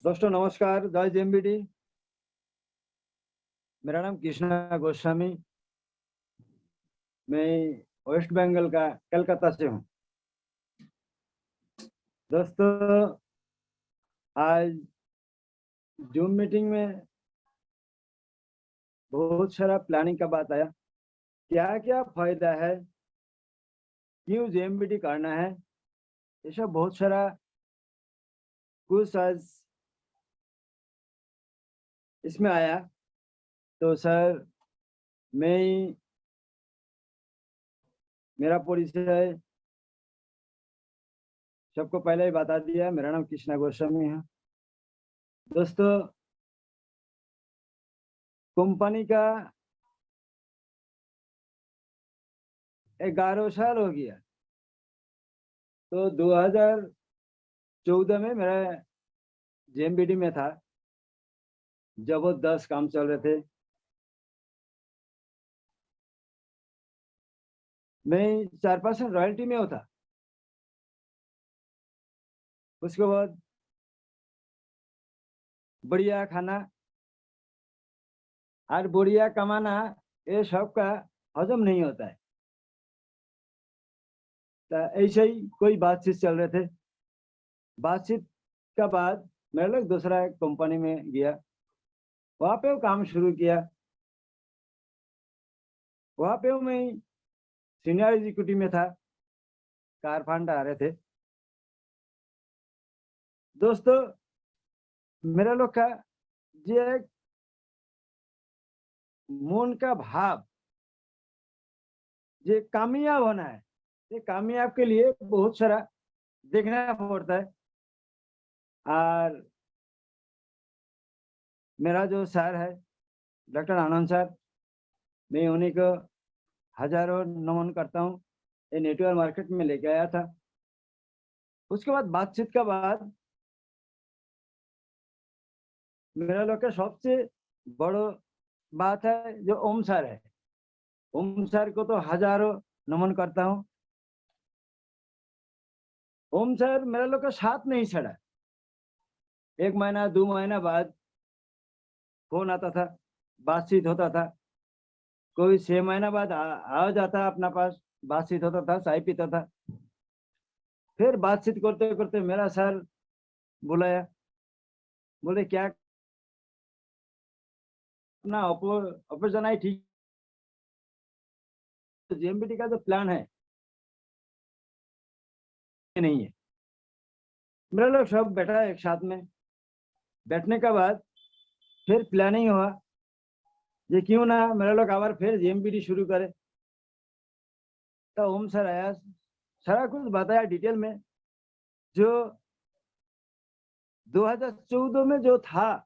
दोस्तों नमस्कार, जय जेएमबीडी। मेरा नाम कृष्णा गोस्वामी। मैं वेस्ट बंगाल का कलकत्ता से हूँ। दोस्तों आज जूम मीटिंग में बहुत सारा प्लानिंग का बात आया। क्या क्या फायदा है, क्यों जेएमबीडी करना है, ये सब बहुत सारा कुछ आज इसमें आया। तो सर मैं मेरा परिचय सबको पहले ही बता दिया। मेरा नाम कृष्णा गोस्वामी है। दोस्तों कंपनी का 11 साल हो गया। तो 2014 में मेरा जेएमबीडी में था, जबरदस्त काम चल रहे थे। मैं 4% रॉयल्टी में होता। उसके बाद बढ़िया खाना और बढ़िया कमाना, ये सब का हजम नहीं होता है। तो ऐसे ही कोई बातचीत चल रहे थे। बातचीत का बाद मेरे लोग दूसरा कंपनी में गया, वहाँ पे वो काम शुरू किया। वहाँ पे मैं सीनियर एग्जीक्यूटिव में था, कार फंड आ रहे थे। दोस्तों मेरा लोग का ये एक मन का भाव, ये कामयाब होना है। ये कामयाब के लिए बहुत सारा देखना पड़ता है। और मेरा जो सर है डॉक्टर आनंद सर, मैं उन्हीं को हजारों नमन करता हूँ। ये नेटवर्क मार्केट में लेके आया था। उसके बाद बातचीत का बाद मेरा लोग का सबसे बड़ा बात है जो ओम सर है। ओम सर को तो हजारों नमन करता हूँ। ओम सर मेरा लोग का साथ नहीं छड़ा। 1 महीना 2 महीना बाद फोन आता था, बातचीत होता था। कोई 6 महीना बाद आ जाता अपना पास, बातचीत होता था, चाय पीता था। फिर बातचीत करते करते मेरा सर बुलाया, बोले क्या अपना ऑपरेशन आई ठीक। जेएमबीडी का जो प्लान है नहीं है। मेरा लोग सब बैठा एक साथ में। बैठने के बाद फिर प्लानिंग हुआ, ये क्यों ना मेरा लोग आवर फिर जेएमबीडी शुरू करे। तो ओम सर आया, सारा कुछ बताया डिटेल में। जो 2014 में जो था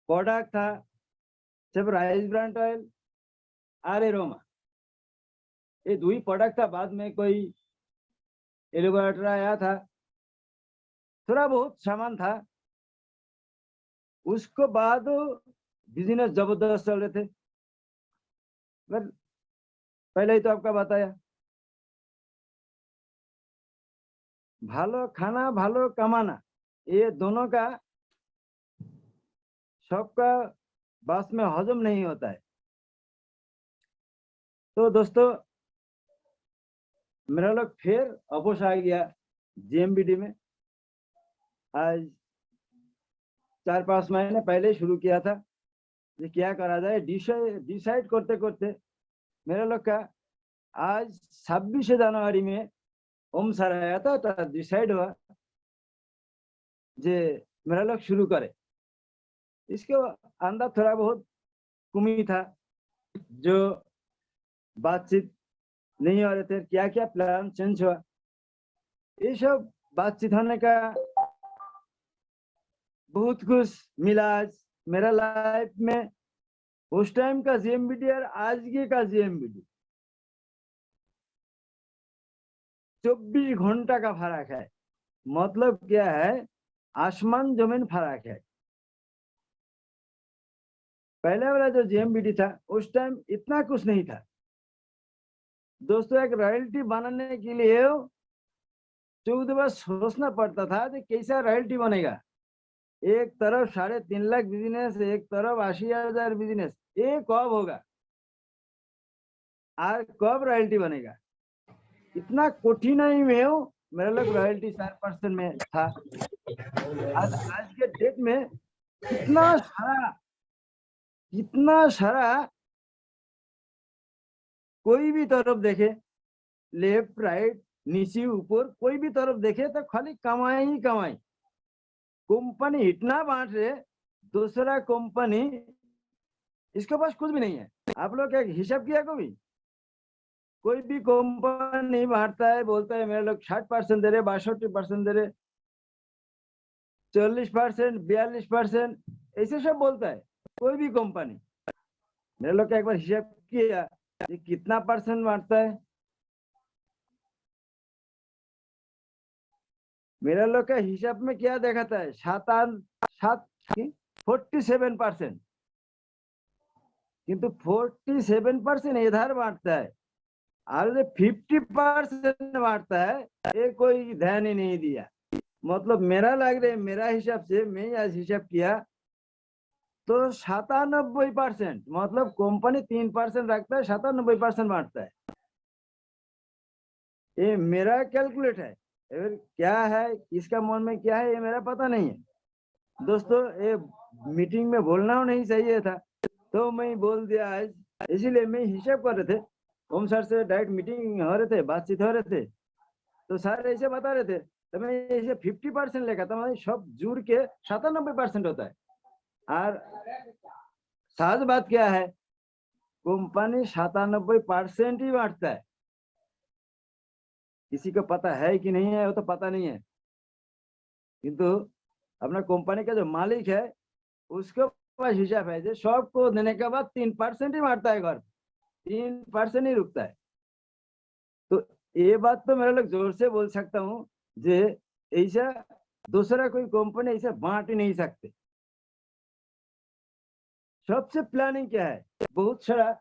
प्रोडक्ट था सिर्फ राइस ब्रांड ऑयल और एरोमा, ये दो ही प्रोडक्ट था। बाद में कोई एलोवेरा आया था, थोड़ा बहुत सामान था। उसको बाद बिजनेस जबरदस्त चल रहे थे। पहले ही तो आपका बताया, भालो खाना भालो कमाना, ये दोनों का सबका बस में हजम नहीं होता है। तो दोस्तों मेरा लोग फिर वापस आ गया जेएमबीडी में। आज 4-5 महीने पहले शुरू किया था। ये क्या करा जाए डिसाइड करते करते मेरा लोग का आज 26 जनवरी में ओम सर आया था, तो डिसाइड हुआ जे मेरा लोग शुरू करे। इसके अंदर थोड़ा बहुत कमी था, जो बातचीत नहीं हो रहे थे, क्या क्या प्लान चेंज हुआ, ये सब बातचीत होने का बहुत कुछ मिला आज मेरा लाइफ में। उस टाइम का जेएमबीडी और आज के का जेएमबीडी 24 घंटा का फर्क है। मतलब क्या है, आसमान जमीन फर्क है। पहले वाला जो जेएमबीडी था उस टाइम इतना कुछ नहीं था। दोस्तों एक रॉयल्टी बनाने के लिए 14 बार सोचना पड़ता था कि कैसा रॉयल्टी बनेगा। एक तरफ 3.5 लाख बिजनेस, एक तरफ 80,000 बिजनेस, ये कब होगा और कब रॉयल्टी बनेगा। इतना कठिनाई में हूँ, मेरा लोग रॉयल्टी 4% में था। आज के डेट में कितना सारा कोई भी तरफ देखे, लेफ्ट राइट नीचे ऊपर कोई भी तरफ देखे तो खाली कमाई ही कमाई। कंपनी इतना बांट रहे, दूसरा कंपनी इसके पास कुछ भी नहीं है। आप लोग क्या हिसाब किया कभी? कोई भी कंपनी बांटता है, बोलता है मेरे लोग 60% दे रहे, 62% दे रहे, 40%, 42%, ऐसे सब बोलता है कोई भी कंपनी। मेरे लोग का एक बार हिसाब किया कि कितना परसेंट बांटता है। मेरा लोग का हिसाब में क्या दिखाता है, 47%, किंतु 47% इधर बांटता है और जो 50% बांटता है ये कोई ध्यान ही नहीं दिया। मतलब मेरा लग रहा है, मेरा हिसाब से मैं आज हिसाब किया तो 97%, मतलब कंपनी 3% रखता है, 97% बांटता है। ये मेरा कैलकुलेट है। क्या है इसका मन में क्या है ये मेरा पता नहीं है। दोस्तों ये मीटिंग में बोलना नहीं चाहिए था, तो मैं बोल दिया आज। इसीलिए मैं हिसाब कर रहे थे, ओम सर से डायरेक्ट मीटिंग हो रहे थे, बातचीत हो रहे थे, तो सर ऐसे बता रहे थे, तो मैं ऐसे 50% लेकर था, मतलब सब जुड़ के 97% होता है। और साज बात क्या है, कंपनी 97% ही बांटता है। किसी को पता है कि नहीं है वो तो पता नहीं है, किंतु अपना कंपनी का जो मालिक है उसके पास हिसाब है, जो सबको देने के बाद 3% ही बांटता है, घर 3% ही रुकता है। तो ये बात तो मेरे लोग जोर से बोल सकता हूँ, जे ऐसा दूसरा कोई कंपनी ऐसा बांट ही नहीं सकते। सबसे प्लानिंग क्या है, बहुत सारा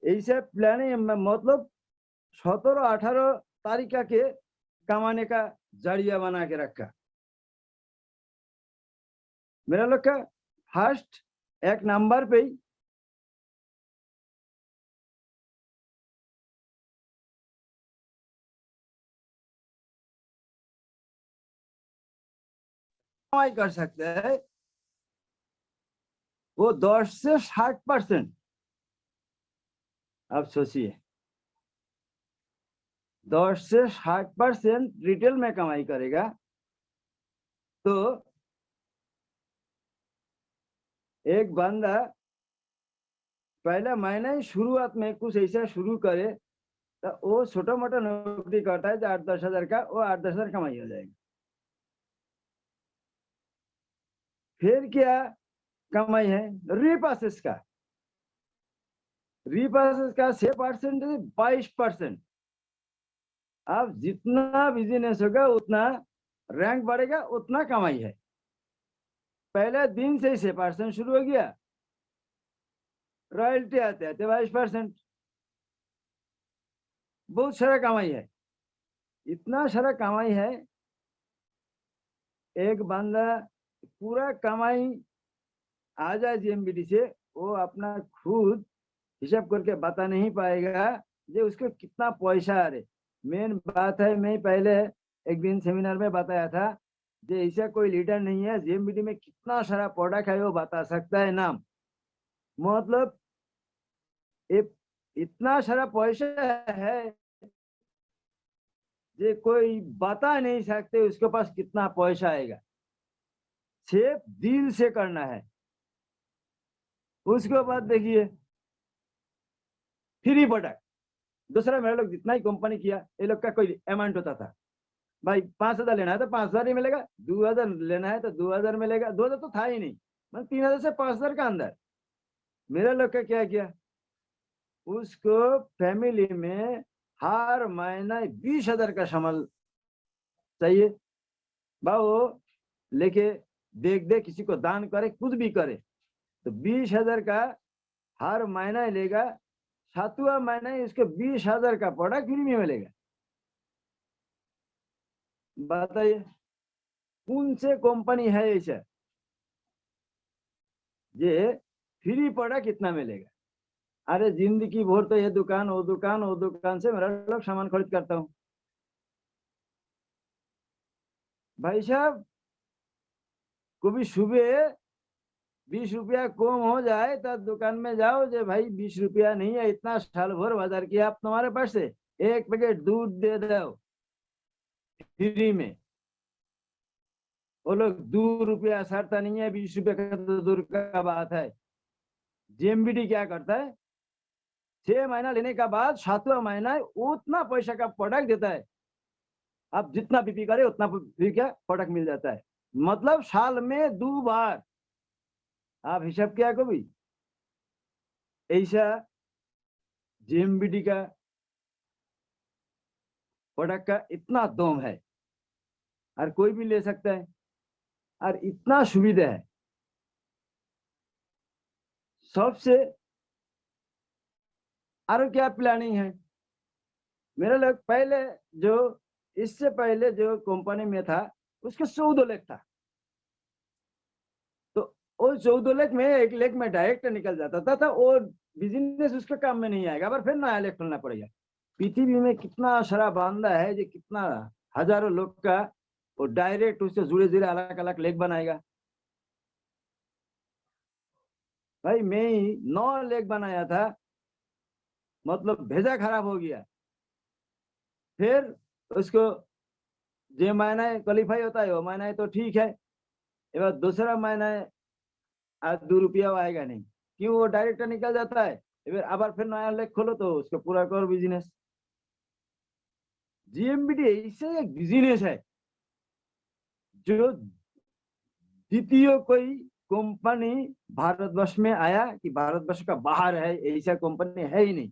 ऐसा प्लानिंग, मतलब 17-18 तारीख के कमाने का जरिया बना के रखा। मेरा लोग का फर्स्ट 1 नंबर पे ही कमाई कर सकते हैं, वो 10 से 60%। आप सोचिए 10 से 60% रिटेल में कमाई करेगा, तो एक बंदा पहला महीना ही शुरुआत में कुछ ऐसा शुरू करे तो वो छोटा मोटा नौकरी करता है जो 8-10 हजार का, वो 8-10 हजार कमाई हो जाएगी। फिर क्या कमाई है, रीपासेस का 6% 22%। अब जितना बिजनेस होगा उतना रैंक बढ़ेगा, उतना कमाई है। पहले दिन से 6% शुरू हो गया, रॉयल्टी आते आते 22%, बहुत सारा कमाई है। इतना सारा कमाई है, एक बंदा पूरा कमाई आ जाए जीएमबीडी से, वो अपना खुद हिसाब करके बता नहीं पाएगा जे उसको कितना पैसा आ रहे। मेन बात है, मैं पहले एक दिन सेमिनार में बताया था, जे ऐसा कोई लीडर नहीं है जीएमबीडी में कितना सारा प्रोडक्ट है वो बता सकता है नाम। मतलब इतना सारा पैसा है जे कोई बता नहीं सकते उसके पास कितना पैसा आएगा। सिर्फ दिल से करना है। उसके बाद देखिए फ्री प्रोडक्ट, दूसरा मेरे लोग जितना ही कंपनी किया, ये लोग का कोई अमाउंट होता था, भाई 5,000 लेना है तो 5,000 ही मिलेगा, 2,000 लेना है तो 2,000 मिलेगा। 2,000 तो था ही नहीं, मतलब 3,000 से 5,000 का अंदर। मेरा लोग का क्या किया, उसको फैमिली में हर महीना 20,000 का सामान चाहिए, भाई वो लेके देख दे, किसी को दान करे, कुछ भी करे, तो 20,000 का हर महीना लेगा, सातवां महीना इसको 20,000 का प्रोडक्ट फ्री में मिलेगा। बताइए कौन से कंपनी है ऐसा ये फ्री प्रोडक्ट कितना मिलेगा? अरे जिंदगी भर तो ये दुकान वो दुकान वो दुकान से मेरा लोग सामान खरीद करता हूँ। भाई साहब कभी सुबह 20 रुपया कम हो जाए तो दुकान में जाओ जो भाई 20 रुपया नहीं है, इतना साल भर बाजार किया आप तुम्हारे पास से, एक पैकेट दूध दे दो फ्री में। वो लोग 2 रुपया सरता नहीं है, 20 रुपया का तो दूर का बात है। जेएमबीडी क्या करता है, 6 महीना लेने का बाद 7वां महीना उतना पैसा का प्रोडक्ट देता है। आप जितना बीपी करे उतना फ्री का प्रोडक्ट मिल जाता है। मतलब साल में 2 बार। आप हिसाब क्या कभी ऐसा जेएमबीडी का प्रोडक्ट का इतना दम है और कोई भी ले सकता है और इतना सुविधा है। सबसे और क्या प्लानिंग है मेरे लोग, पहले जो इससे पहले जो कंपनी में था उसके 14 लाख था, तो वो 14 लाख में 1 लाख में डायरेक्ट निकल जाता था, तो वो बिजनेस उसके काम में नहीं आएगा, पर फिर नया लाख खोलना पड़ेगा। पृथ्वी में कितना सारा बांधा है जो कितना हजारों लोग का वो डायरेक्ट उससे जुड़े जुड़े अलग अलग लेख बनाएगा। भाई मैं ही 9 लेख बनाया था, मतलब भेजा खराब हो गया। फिर उसको जो महीना क्वालिफाई होता है वो महीना तो ठीक है, एबार दूसरा महीना आज 2 रुपया आएगा नहीं, क्यों वो डायरेक्ट निकल जाता है। एबार आबार फिर नया लेख खोलो तो उसको पूरा करो बिजनेस। जीएमबीडी ऐसे एक बिजनेस है जो द्वितीय कोई कंपनी भारतवर्ष में आया कि भारतवर्ष का बाहर है ऐसा कंपनी है ही नहीं।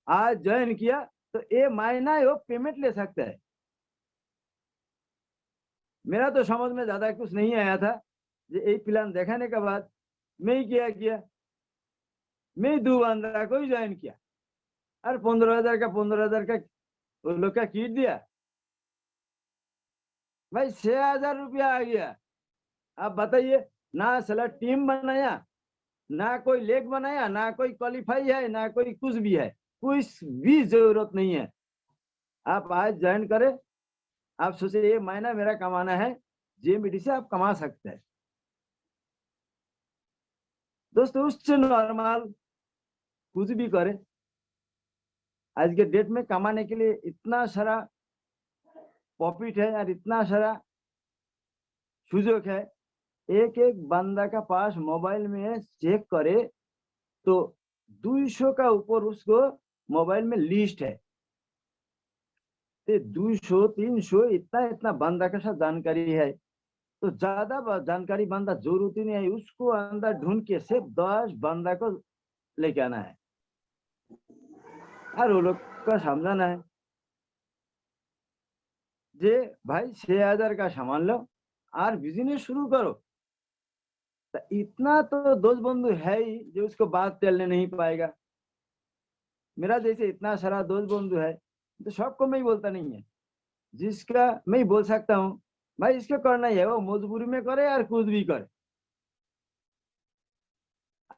आज ज्वाइन किया तो ये महीना वो पेमेंट ले सकता है। मेरा तो समझ में ज्यादा कुछ नहीं आया था, ये प्लान दिखाने के बाद मैं ही क्या किया, मैं 2 बंदा को ही ज्वाइन किया और 15,000 का वो लोग का किट दिया। भाई 6,000 रुपया आ गया। आप बताइए, ना साला टीम बनाया, ना कोई लेग बनाया, ना कोई क्वालिफाई है, ना कोई कुछ भी है, कुछ भी जरूरत नहीं है। आप आज ज्वाइन करें, आप सोचे ये महीना मेरा कमाना है, जेएमबीडी से आप कमा सकते हैं। दोस्तों उससे नॉर्मल कुछ भी करे, आज के डेट में कमाने के लिए इतना सारा प्रॉफिट है और इतना सारा सुजोग है। एक एक बंदा का पास मोबाइल में चेक करे तो 200 का ऊपर उसको मोबाइल में लिस्ट है। 200 300 इतना इतना बंदा के साथ जानकारी है, तो ज्यादा जानकारी बंदा जरूरत ही नहीं है, उसको अंदर ढूंढ के सिर्फ 10 बंदा को लेके आना है और वो लोग का समझाना है जे भाई 6,000 का सामान लो और बिजनेस शुरू करो। तो इतना तो दोस्त बंधु है ही जो उसको बात चलने नहीं पाएगा। मेरा जैसे इतना सारा दोस्त बंधु है तो सबको मैं ही बोलता नहीं है, जिसका मैं ही बोल सकता हूँ भाई इसको करना ही है, वो मजबूरी में करे यार कुछ भी करे।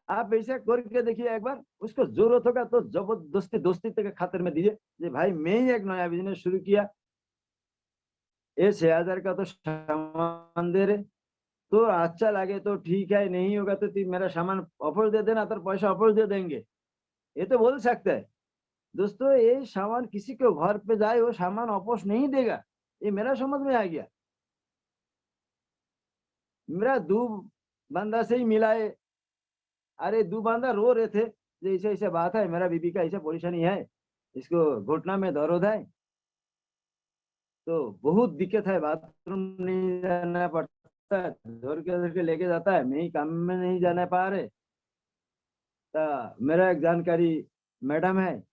आप ऐसा करके देखिए, एक बार उसको जरूरत होगा तो जबरदस्ती दोस्ती के खातिर में दीजिए। भाई मैं ही एक नया बिजनेस शुरू किया, ये 6,000 का तो सामान दे रहे, तो अच्छा लगे तो ठीक है, नहीं होगा तो मेरा सामान वापस दे देना, तो पैसा वापस दे देंगे, ये तो बोल सकते हैं। दोस्तों ये सामान किसी के घर पे जाए वो सामान वापस नहीं देगा, ये मेरा समझ में आ गया। मेरा 2 बंदा से ही मिला है। अरे 2 बंदा रो रहे थे, ऐसे ऐसे बात है, मेरा बीबी का ऐसा परेशानी है, इसको घुटना में दर्द है, तो बहुत दिक्कत है, बाथरूम नहीं जाना पड़ता है, धर के लेके जाता है, मैं ही काम में नहीं जाना पा रहे। तो मेरा एक जानकारी मैडम है,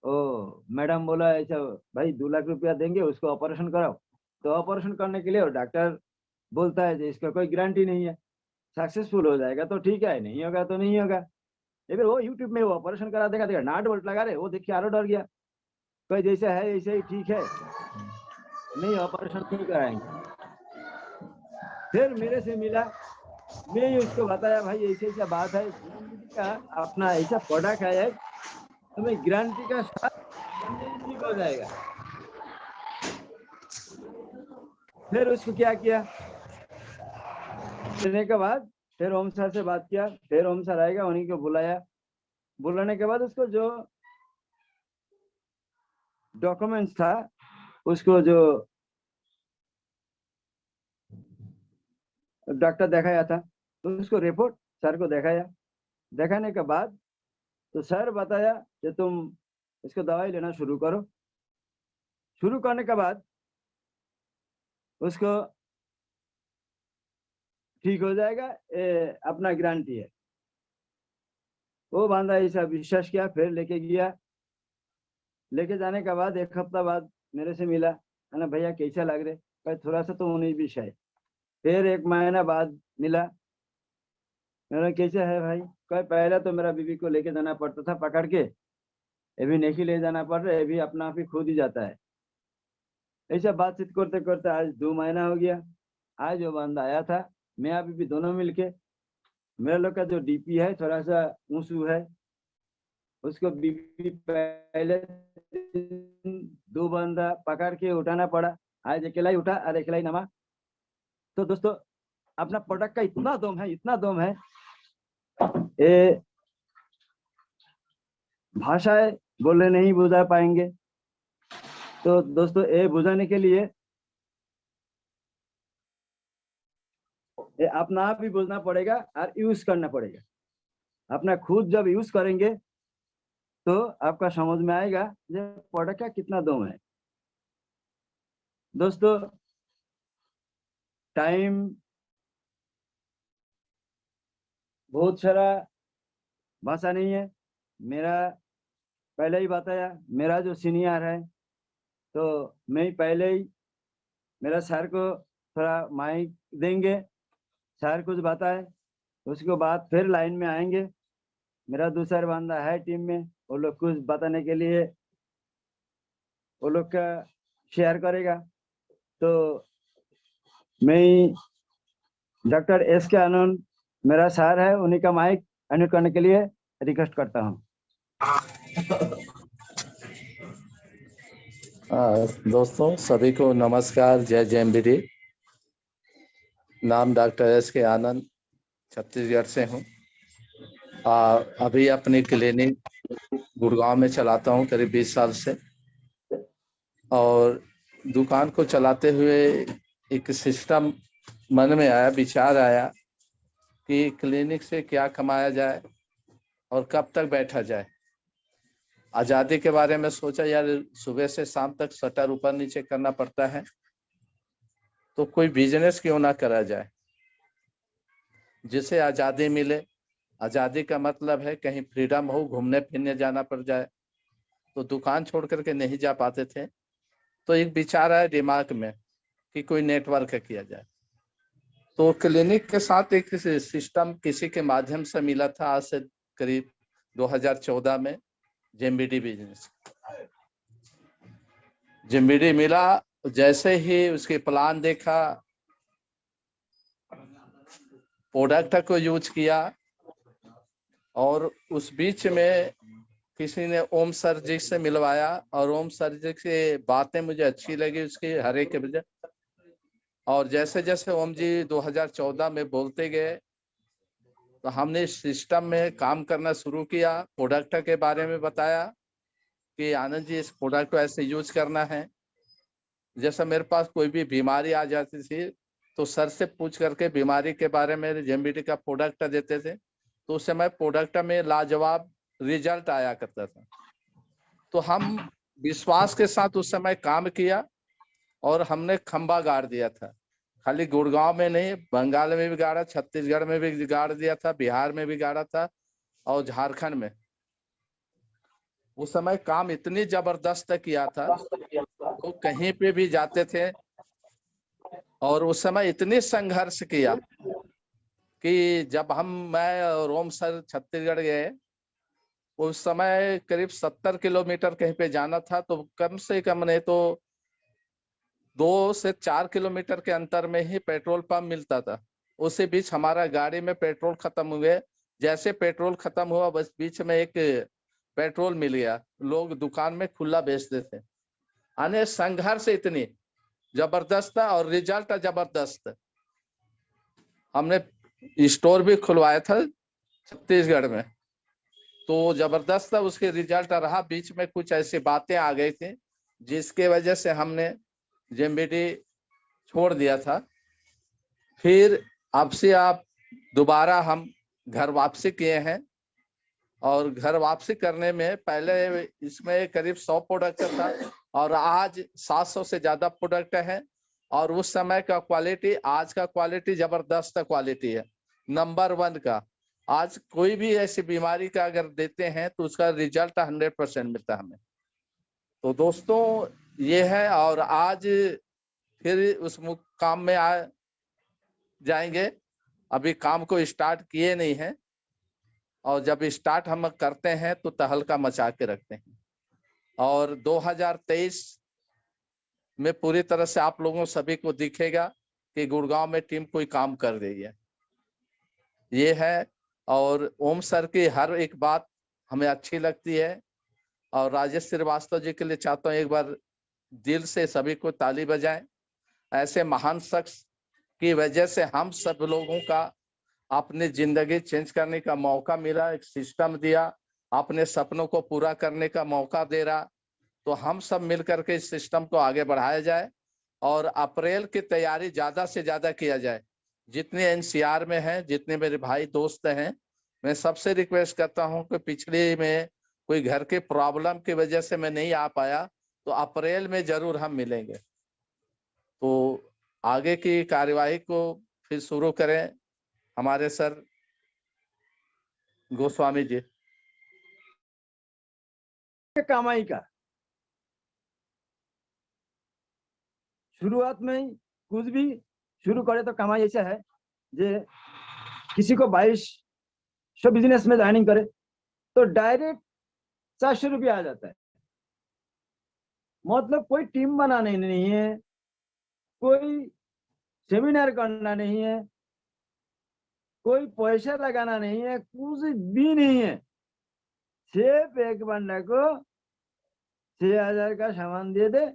ओ मैडम बोला ऐसा भाई 2 लाख रुपया देंगे उसको ऑपरेशन कराओ। तो ऑपरेशन करने के लिए डॉक्टर बोलता है इसका कोई गारंटी नहीं है, सक्सेसफुल हो जाएगा तो ठीक है, नहीं होगा तो नहीं होगा। फिर वो यूट्यूब में वो ऑपरेशन करा देगा, देखा नाट बोल्ट लगा रहे, वो देख के आरो डर गया, कोई जैसा है ऐसे ही ठीक है, नहीं ऑपरेशन नहीं कराएंगे। फिर मेरे से मिला, मैं उसको बताया भाई ऐसे ऐसा बात है, का अपना ऐसा प्रोडक्ट है, तुम्हें गारंटी का साथ ठीक हो जाएगा। फिर उसको क्या किया, करने के बाद फिर ओम सर से बात किया, फिर ओम सर आएगा, उन्हीं को बुलाया, बुलाने के बाद उसको जो डॉक्यूमेंट्स था, उसको जो डॉक्टर दिखाया था, तो उसको रिपोर्ट सर को दिखाया, दिखाने के बाद तो सर बताया कि तुम इसको दवाई लेना शुरू करो। शुरू करने के बाद उसको ठीक हो जाएगा, अपना गारंटी है। वो बंदा ऐसा विश्वास किया, फिर लेके गया। लेके जाने के बाद 1 हफ्ता बाद मेरे से मिला, है ना भैया कैसा लग रहे, भाई थोड़ा सा तो उन्हीं भी शायद। फिर 1 महीना बाद मिला, मेरा कैसा है भाई, कल पहले तो मेरा बीवी को लेके जाना पड़ता था पकड़ के, अभी नहीं ले जाना पड़ रहा है, अभी अपना आप ही खुद ही जाता है। ऐसा बातचीत करते करते आज 2 महीना हो गया। आज वो बंदा आया था, मैं अभी भी दोनों मिलके, मेरे लोग का जो डीपी है थोड़ा सा ऊंचू है, उसको बीवी पहले 2 बंदा पकड़ के उठाना पड़ा, आज अकेला ही उठा और अकेला ही नमा। तो दोस्तों अपना प्रोडक्ट का इतना दम है, इतना दम है, ये भाषाएं बोले नहीं बुझा पाएंगे। तो दोस्तों ये बुझाने के लिए ये अपना आप भी बुझना पड़ेगा और यूज करना पड़ेगा। अपना खुद जब यूज करेंगे तो आपका समझ में आएगा ये प्रोडक्ट का कितना दम है। दोस्तों टाइम बहुत सारा भाषा नहीं है, मेरा पहले ही बताया, मेरा जो सीनियर है तो मैं पहले ही मेरा सर को थोड़ा माइक देंगे, सर कुछ बताए, उसके बाद फिर लाइन में आएंगे, मेरा दूसरा बंदा है टीम में, वो लोग कुछ बताने के लिए वो लोग का शेयर करेगा। तो मैं डॉक्टर एस के आनंद मेरा सर है, उन्हीं का माइक अनम्यूट करने के लिए रिक्वेस्ट करता हूँ। दोस्तों सभी को नमस्कार, जय जैमबीडी। नाम डॉक्टर एस के आनंद, छत्तीसगढ़ से हूँ। अभी अपनी क्लिनिक गुड़गांव में चलाता हूँ करीब 20 साल से, और दुकान को चलाते हुए एक सिस्टम मन में आया, विचार आया कि क्लिनिक से क्या कमाया जाए और कब तक बैठा जाए। आज़ादी के बारे में सोचा, यार सुबह से शाम तक शटर ऊपर नीचे करना पड़ता है, तो कोई बिजनेस क्यों ना करा जाए जिससे आज़ादी मिले। आज़ादी का मतलब है कहीं फ्रीडम हो, घूमने फिरने जाना पड़ जाए, तो दुकान छोड़ करके नहीं जा पाते थे। तो एक विचार आया दिमाग में कि कोई नेटवर्क किया जाए। तो क्लिनिक के साथ एक सिस्टम किसी के माध्यम से मिला था, आज से करीब 2014 में जेएमबीडी बिजनेस, जेएमबीडी मिला। जैसे ही उसके प्लान देखा, प्रोडक्ट को यूज किया, और उस बीच में किसी ने ओम सर जी से मिलवाया, और ओम सर जी की बातें मुझे अच्छी लगी उसकी हर एक वजह। और जैसे जैसे ओम जी 2014 में बोलते गए, तो हमने इस सिस्टम में काम करना शुरू किया। प्रोडक्ट के बारे में बताया कि आनंद जी इस प्रोडक्ट को ऐसे यूज करना है। जैसा मेरे पास कोई भी बीमारी आ जाती थी तो सर से पूछ करके बीमारी के बारे में जेएमबीडी का प्रोडक्ट देते थे, तो उस समय प्रोडक्ट में लाजवाब रिजल्ट आया करता था। तो हम विश्वास के साथ उस समय काम किया, और हमने खंबा गाड़ दिया था। खाली गुड़गांव में नहीं, बंगाल में भी गाड़ा, छत्तीसगढ़ में भी गाड़ दिया था, बिहार में भी गाड़ा था, और झारखंड में। उस समय काम इतनी जबरदस्त किया था, तो कहीं पे भी जाते थे। और उस समय इतनी संघर्ष किया कि जब मैं और ओम सर छत्तीसगढ़ गए, उस समय करीब 70 किलोमीटर कहीं पे जाना था, तो कम से कम नहीं तो 2 से 4 किलोमीटर के अंतर में ही पेट्रोल पंप मिलता था। उसी बीच हमारा गाड़ी में पेट्रोल खत्म हुए, जैसे पेट्रोल खत्म हुआ बस बीच में एक पेट्रोल मिल गया, लोग दुकान में खुला बेचते थे। यानी संघर्ष इतनी जबरदस्त था और रिजल्ट जबरदस्त। हमने स्टोर भी खुलवाया था छत्तीसगढ़ में, तो जबरदस्त था उसके रिजल्ट रहा। बीच में कुछ ऐसी बातें आ गई थी जिसके वजह से हमने जेएमबीटी छोड़ दिया था। फिर अब से आप दोबारा हम घर वापसी किए हैं, और घर वापसी करने में पहले इसमें करीब 100 प्रोडक्ट था और आज 700 से ज्यादा प्रोडक्ट है। और उस समय का क्वालिटी आज का क्वालिटी जबरदस्त क्वालिटी है, नंबर 1 का। आज कोई भी ऐसी बीमारी का अगर देते हैं तो उसका रिजल्ट 100% मिलता है हमें। तो दोस्तों ये है, और आज फिर उस काम में आ जाएंगे। अभी काम को स्टार्ट किए नहीं है, और जब स्टार्ट हम करते हैं तो तहलका मचा के रखते हैं। और 2023 में पूरी तरह से आप लोगों सभी को दिखेगा कि गुड़गांव में टीम कोई काम कर रही है, ये है। और ओम सर की हर एक बात हमें अच्छी लगती है, और राजेश श्रीवास्तव जी के लिए चाहता हूँ एक बार दिल से सभी को ताली बजाएं। ऐसे महान शख्स की वजह से हम सब लोगों का अपनी जिंदगी चेंज करने का मौका मिला, एक सिस्टम दिया, अपने सपनों को पूरा करने का मौका दे रहा। तो हम सब मिलकर के इस सिस्टम को आगे बढ़ाया जाए, और अप्रैल की तैयारी ज्यादा से ज्यादा किया जाए। जितने एनसीआर में हैं, जितने मेरे भाई दोस्त हैं, मैं सबसे रिक्वेस्ट करता हूं कि पिछले में कोई घर के प्रॉब्लम की वजह से मैं नहीं आ पाया, तो अप्रैल में जरूर हम मिलेंगे। तो आगे की कार्यवाही को फिर शुरू करें हमारे सर गोस्वामी जी। कमाई का शुरुआत में ही कुछ भी शुरू करे तो कमाई ऐसा है, जे किसी को 2200 बिजनेस में ज्वाइनिंग करे तो डायरेक्ट 400 रुपया आ जाता है। मतलब कोई टीम बनाना नहीं है, कोई सेमिनार करना नहीं है, कोई पैसा लगाना नहीं है, कुछ भी नहीं है। सिर्फ एक बंदा को 6000 का सामान दे दे,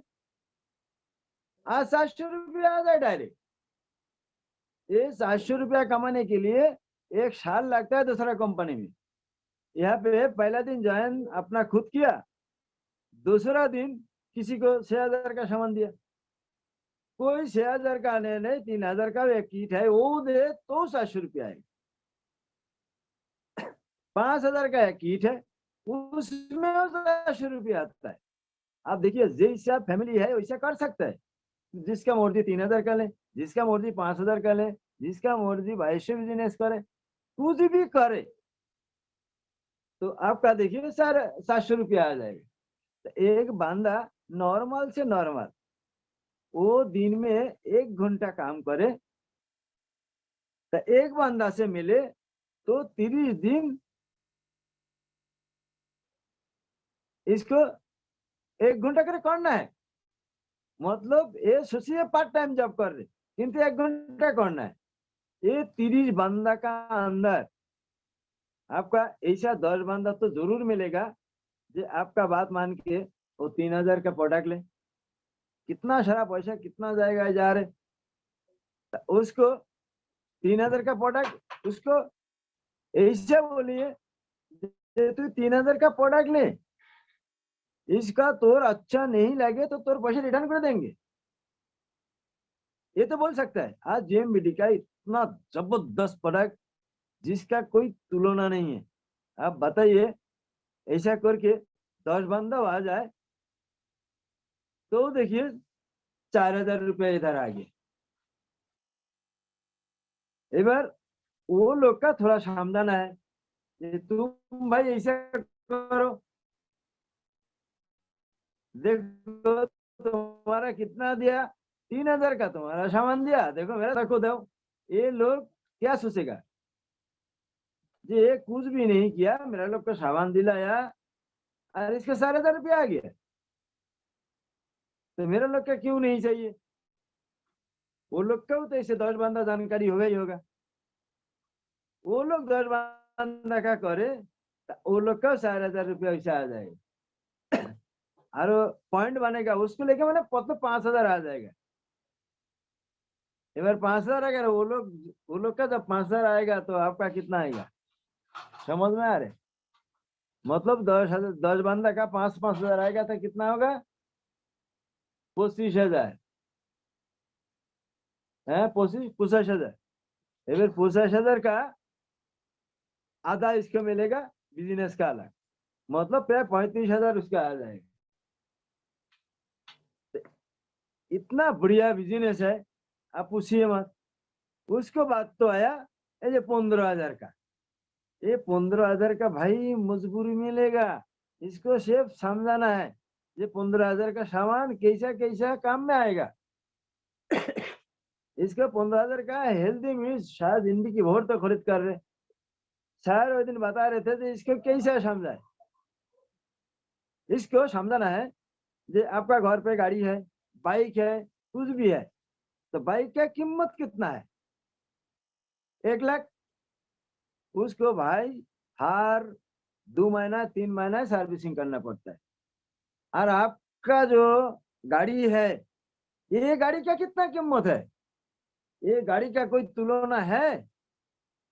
आज 700 रुपया आ जाए डायरेक्ट। ये 700 रुपया कमाने के लिए 1 साल लगता है दूसरा कंपनी में। यहाँ पे पहला दिन ज्वाइन अपना खुद किया, दूसरा दिन किसी को 6000 का सामान दिया। कोई 6000 का नहीं 3000 का एक किट है वो दे तो 700 रुपया आएगा। 5000 का एक किट है उसमें 700 रुपया आता है। आप देखिए जैसा फैमिली है वैसा कर सकता है। जिसका मर्जी 3000 का ले, जिसका मर्जी 5000 का ले, जिसका मर्जी 2200 बिजनेस करे, कुछ भी करे तो आपका देखिए सर 700 रुपया आ जाएगा। तो एक बंदा नॉर्मल से नॉर्मल वो दिन में 1 घंटा काम करे तो एक बंदा से मिले तो 30 दिन इसको 1 घंटा करे करना है। मतलब ये सोचिए पार्ट टाइम जॉब कर रहे किंतु 1 घंटा करना है। ये 30 बंदा का अंदर आपका ऐसा 10 बंदा तो जरूर मिलेगा जो आपका बात मान के वो 3000 का प्रोडक्ट ले। कितना सारा पैसा कितना जाएगा जा रहे, उसको 3000 का प्रोडक्ट उसको ऐसा बोलिए तू 3000 का प्रोडक्ट ले, इसका तोर अच्छा नहीं लगे तो तोर पैसे रिटर्न कर देंगे, ये तो बोल सकता है। आज जेएमबीटी का इतना जबरदस्त प्रोडक्ट जिसका कोई तुलना नहीं है। आप बताइए ऐसा करके 10 बंदा आ जाए तो देखिए 4000 रुपया इधर आ गए। एबार वो लोग का थोड़ा सावधान है कि तुम भाई ऐसा करो, देखो तुम्हारा कितना दिया, 3000 का तुम्हारा सामान दिया, देखो मेरा रखो दो। ये लोग क्या सोचेगा, जी ये कुछ भी नहीं किया, मेरा लोग को सामान दिलाया और इसके 4,500 रुपया आ गया। तो मेरा लोग का क्यों नहीं चाहिए? वो लोग का तो ऐसे 10 बंदा जानकारी होगा ही होगा। वो लोग 10 बंदा का करे तो वो लोग का 4,500 रुपया ऐसा आ जाएगा। और पॉइंट बनेगा उसको लेके मैंने 5,000 आ जाएगा। एक 5,000 आएगा, वो लोग का जब 5,000 आएगा तो आपका कितना आएगा? समझ में आ रहे? मतलब 10 बंदा का 5,000 आएगा तो कितना होगा? 25,000 है, 25,000। 25,000 का आधा इसको मिलेगा बिजनेस का अलग, मतलब 35,000 उसका आ जाएगा। इतना बढ़िया बिजनेस है, आप पूछिए मत। उसको बात तो आया ये 15,000 का। ये 15,000 का भाई मजबूरी मिलेगा, इसको सिर्फ समझाना है। ये 15,000 का सामान कैसा कैसा काम में आएगा। इसका 15,000 का हेल्दी मीन्स शायद जिंदगी भर तो खरीद कर रहे। सर वो दिन बता रहे थे तो इसको कैसा समझाए। इसको समझाना है जे आपका घर पे गाड़ी है, बाइक है, कुछ भी है, तो बाइक का कीमत कितना है? 1 लाख। उसको भाई हर 2 महीना 3 महीना सर्विसिंग करना पड़ता है। और आपका जो गाड़ी है, ये गाड़ी का कितना कीमत है? ये गाड़ी का कोई तुलना है?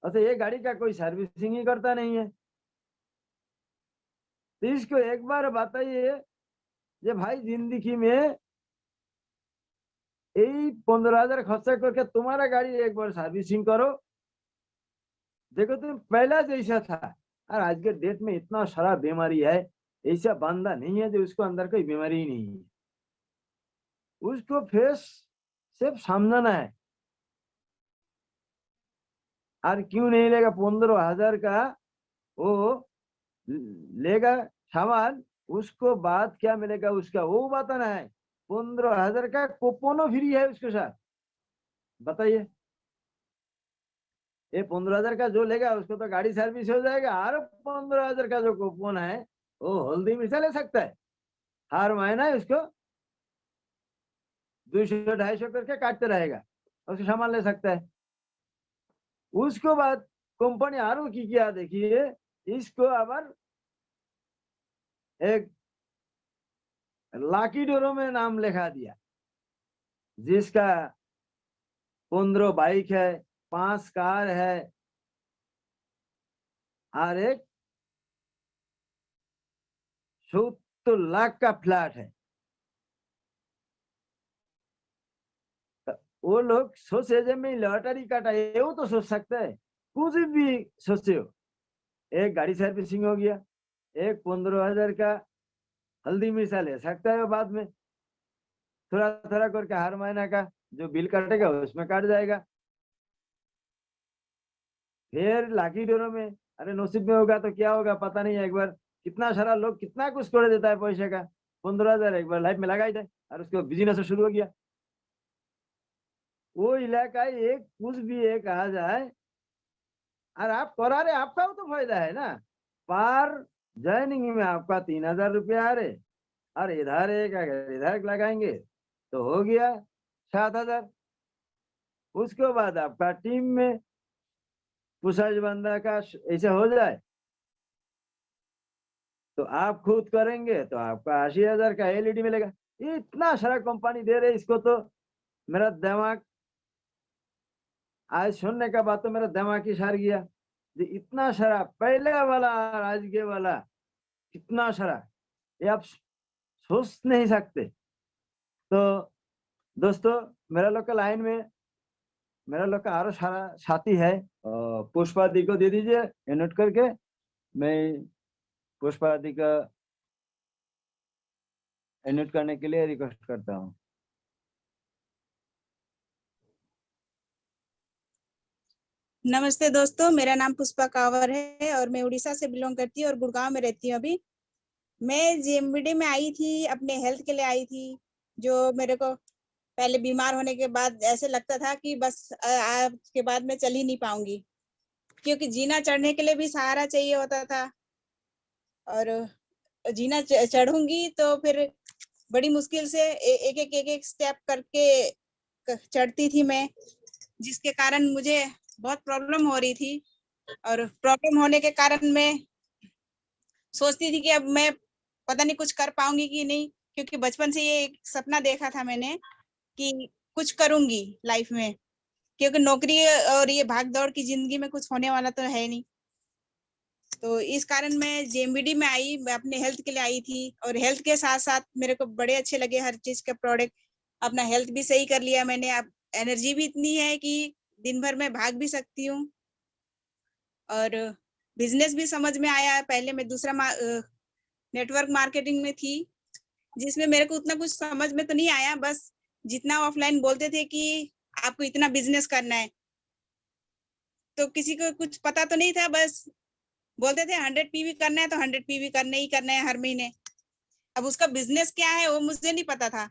अच्छा ये गाड़ी का कोई सर्विसिंग ही करता नहीं है। तो इसको एक बार बताइए जे भाई जिंदगी में यही 15,000 खर्चा करके तुम्हारा गाड़ी एक बार सर्विसिंग करो, देखो तुम पहला जैसा था। और आज के डेट में इतना सारा बीमारी है, ऐसा बंदा नहीं है जो उसको अंदर कोई बीमारी ही नहीं है। उसको फेस सिर्फ समझाना है। और क्यों नहीं लेगा 15,000 का? वो लेगा सामान, उसको बाद क्या मिलेगा उसका वो बताना है। 15,000 का कूपन फ्री है उसके साथ। बताइए, ये 15,000 का जो लेगा उसको तो गाड़ी सर्विस हो जाएगा, और 15,000 का जो कूपन है वो हल्दी मिर्चा ले सकता है। हर महीना उसको 200-250 करके काटते रहेगा, उसको सामान ले सकता है। उसको बाद कंपनी आरो की किया देखिए, इसको अबर एक लाकी डोरो में नाम लिखा दिया, जिसका 15 बाइक है, 5 कार है और एक 70 लाख का फ्लैट है। वो लोग सोचे जब मैं लॉटरी काटा ये वो तो सोच सकते है, कुछ भी सोचे हो। एक गाड़ी सर्विसिंग हो गया, एक 15,000 का हल्दी मिर्चा ले सकता है, बाद में थोड़ा थोड़ा करके हर महीना का जो बिल कटेगा उसमें काट जाएगा। फिर लाकी डोरो में, अरे नसीब में होगा तो क्या होगा पता नहीं है। एक बार कितना सारा लोग कितना कुछ कर देता है पैसे का, 15,000 एक बार लाइफ में लगा ही दे और उसको बिजनेस शुरू हो गया। वो इलाका एक कुछ भी एक आ जाए और आप करा रहे, आपका तो फायदा है ना। पर ज्वाइनिंग में आपका 3,000 रुपया आ रहे, और इधर एक अगर इधर लगाएंगे तो हो गया 7,000। उसके बाद आपका टीम में पुसाज बंदा का ऐसे हो जाए तो आप खुद करेंगे तो आपका 80,000 का एलईडी मिलेगा। ये इतना सारा कंपनी दे रहे, इसको तो मेरा दिमाग आज सुनने का बाद तो मेरा दिमाग ही सार गया। ये इतना सारा पहले वाला और आज के वाला कितना सारा, ये आप सोच नहीं सकते। तो दोस्तों मेरा लोग का लाइन में मेरा लोग का आरो सारा साथी है, पुष्पा दी को दे दीजिए नोट करके। मैं पुष्पा दी का नोट करने के लिए रिक्वेस्ट करता हूँ। नमस्ते दोस्तों, मेरा नाम पुष्पा कांवर है और मैं उड़ीसा से बिलोंग करती हूँ और गुड़गांव में रहती हूँ। अभी मैं जीएमबीडी में आई थी, अपने हेल्थ के लिए आई थी। जो मेरे को पहले बीमार होने के बाद ऐसे लगता था कि बस आज के बाद मैं चल ही नहीं पाऊंगी। क्योंकि जीना चढ़ने के लिए भी सहारा चाहिए होता था, और जीना चढ़ूंगी तो फिर बड़ी मुश्किल से एक स्टेप करके चढ़ती थी मैं, जिसके कारण मुझे बहुत प्रॉब्लम हो रही थी। और प्रॉब्लम होने के कारण मैं सोचती थी कि अब मैं पता नहीं कुछ कर पाऊंगी कि नहीं, क्योंकि बचपन से ये एक सपना देखा था मैंने कि कुछ करूंगी लाइफ में, क्योंकि नौकरी और ये भाग दौड़ की जिंदगी में कुछ होने वाला तो है नहीं। तो इस कारण मैं जेएमबीडी में आई, मैं अपने हेल्थ के लिए आई थी, और हेल्थ के साथ साथ मेरे को बड़े अच्छे लगे हर चीज के प्रोडक्ट। अपना हेल्थ भी सही कर लिया मैंने, अब एनर्जी भी इतनी है कि दिन भर में भाग भी सकती हूँ, और बिजनेस भी समझ में आया। पहले मैं दूसरा नेटवर्क मार्केटिंग में थी, जिसमें मेरे को उतना कुछ समझ में तो नहीं आया, बस जितना ऑफलाइन बोलते थे कि आपको इतना बिजनेस करना है, तो किसी को कुछ पता तो नहीं था, बस बोलते थे 100 पीवी करना है तो 100 पीवी करना ही करना है हर महीने। अब उसका बिजनेस क्या है वो मुझे नहीं पता था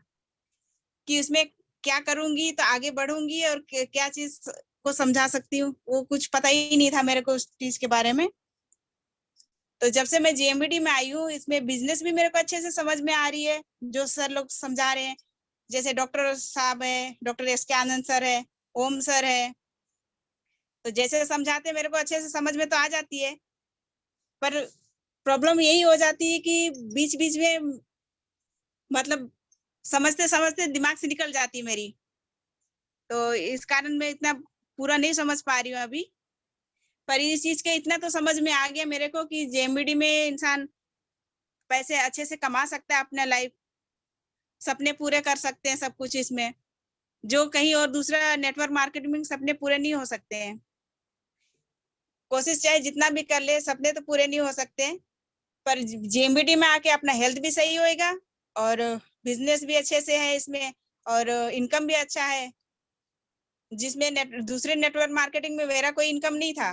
कि उसमें क्या करूंगी तो आगे बढ़ूंगी और क्या चीज को समझा सकती हूँ, वो कुछ पता ही नहीं था मेरे को उस चीज के बारे में। तो जब से मैं जेएमबीडी में आई हूँ, इसमें बिजनेस भी मेरे को अच्छे से समझ में आ रही है, जो सर लोग समझा रहे हैं, जैसे डॉक्टर साहब है, डॉक्टर एसके आनंद सर है, ओम सर है, तो जैसे समझाते मेरे को अच्छे से समझ में तो आ जाती है। पर प्रॉब्लम यही हो जाती है कि बीच बीच में मतलब समझते समझते दिमाग से निकल जाती है मेरी, तो इस कारण मैं इतना पूरा नहीं समझ पा रही हूँ अभी। पर इस चीज के इतना तो समझ में आ गया मेरे को कि जेएमबीडी में इंसान पैसे अच्छे से कमा सकता है, अपना लाइफ सपने पूरे कर सकते हैं, सब कुछ इसमें, जो कहीं और दूसरा नेटवर्क मार्केटिंग में सपने पूरे नहीं हो सकते हैं। कोशिश चाहे जितना भी कर ले, सपने तो पूरे नहीं हो सकते, पर जेएमबीडी में आके अपना हेल्थ भी सही होएगा, और बिजनेस भी अच्छे से है इसमें, और इनकम भी अच्छा है, जिसमें दूसरे नेटवर्क मार्केटिंग में मेरा कोई इनकम नहीं था।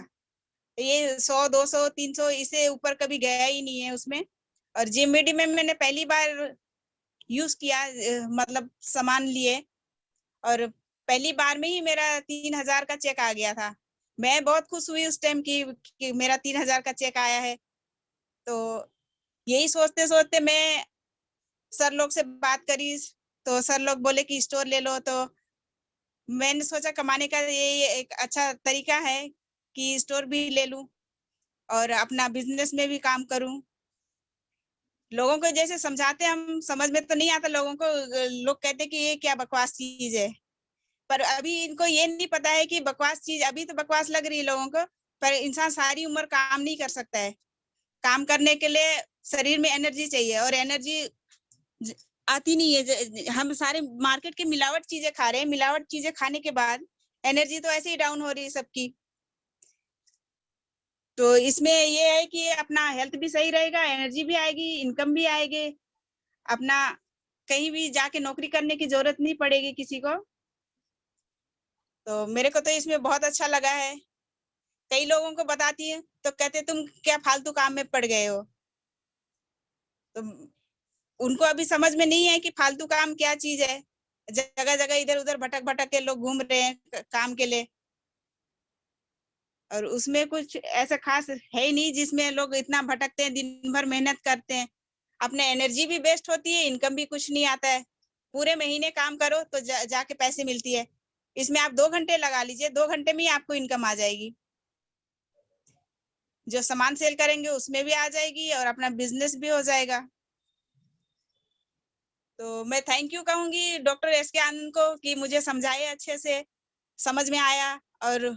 ये 100 200 300 इससे ऊपर कभी गया ही नहीं है उसमें। और जेएमबीडी में मैंने पहली बार यूज किया, मतलब सामान लिए, और पहली बार में ही मेरा 3000 का चेक आ गया था। मैं बहुत खुश हुई उस टाइम कि मेरा 3000 का चेक आया है। तो यही सोचते सोचते मैं सर लोग से बात करी, तो सर लोग बोले कि स्टोर ले लो, तो मैंने सोचा कमाने का ये एक अच्छा तरीका है कि स्टोर भी ले लूं और अपना बिजनेस में भी काम करूं। लोगों को जैसे समझाते हम समझ में तो नहीं आता लोगों को, लोग कहते कि ये क्या बकवास चीज है, पर अभी इनको ये नहीं पता है कि बकवास चीज अभी तो बकवास लग रही है लोगों को, पर इंसान सारी उम्र काम नहीं कर सकता है। काम करने के लिए शरीर में एनर्जी चाहिए, और एनर्जी आती नहीं है। हम सारे मार्केट की मिलावट चीजें खा रहे हैं, मिलावट चीजें खाने के बाद एनर्जी तो ऐसे ही डाउन हो रही है सबकी। तो इसमें ये है कि अपना हेल्थ भी सही रहेगा, एनर्जी भी आएगी, इनकम भी आएगी, अपना कहीं भी जाके नौकरी करने की जरूरत नहीं पड़ेगी किसी को। तो मेरे को तो इसमें बहुत अच्छा लगा है। कई लोगों को बताती है तो कहते तुम क्या फालतू काम में पड़ गए हो, तो उनको अभी समझ में नहीं है कि फालतू काम क्या चीज है। जगह जगह इधर उधर भटक भटक के लोग घूम रहे हैं काम के लिए, और उसमें कुछ ऐसा खास है ही नहीं जिसमें लोग इतना भटकते हैं, दिन भर मेहनत करते हैं, अपने एनर्जी भी वेस्ट होती है, इनकम भी कुछ नहीं आता है। पूरे महीने काम करो तो जाके पैसे मिलती है। इसमें आप 2 घंटे लगा लीजिए, 2 घंटे में ही आपको इनकम आ जाएगी। जो सामान सेल करेंगे उसमें भी आ जाएगी, और अपना बिजनेस भी हो जाएगा। तो मैं थैंक यू कहूंगी डॉक्टर एसके आनंद को कि मुझे समझाए, अच्छे से समझ में आया, और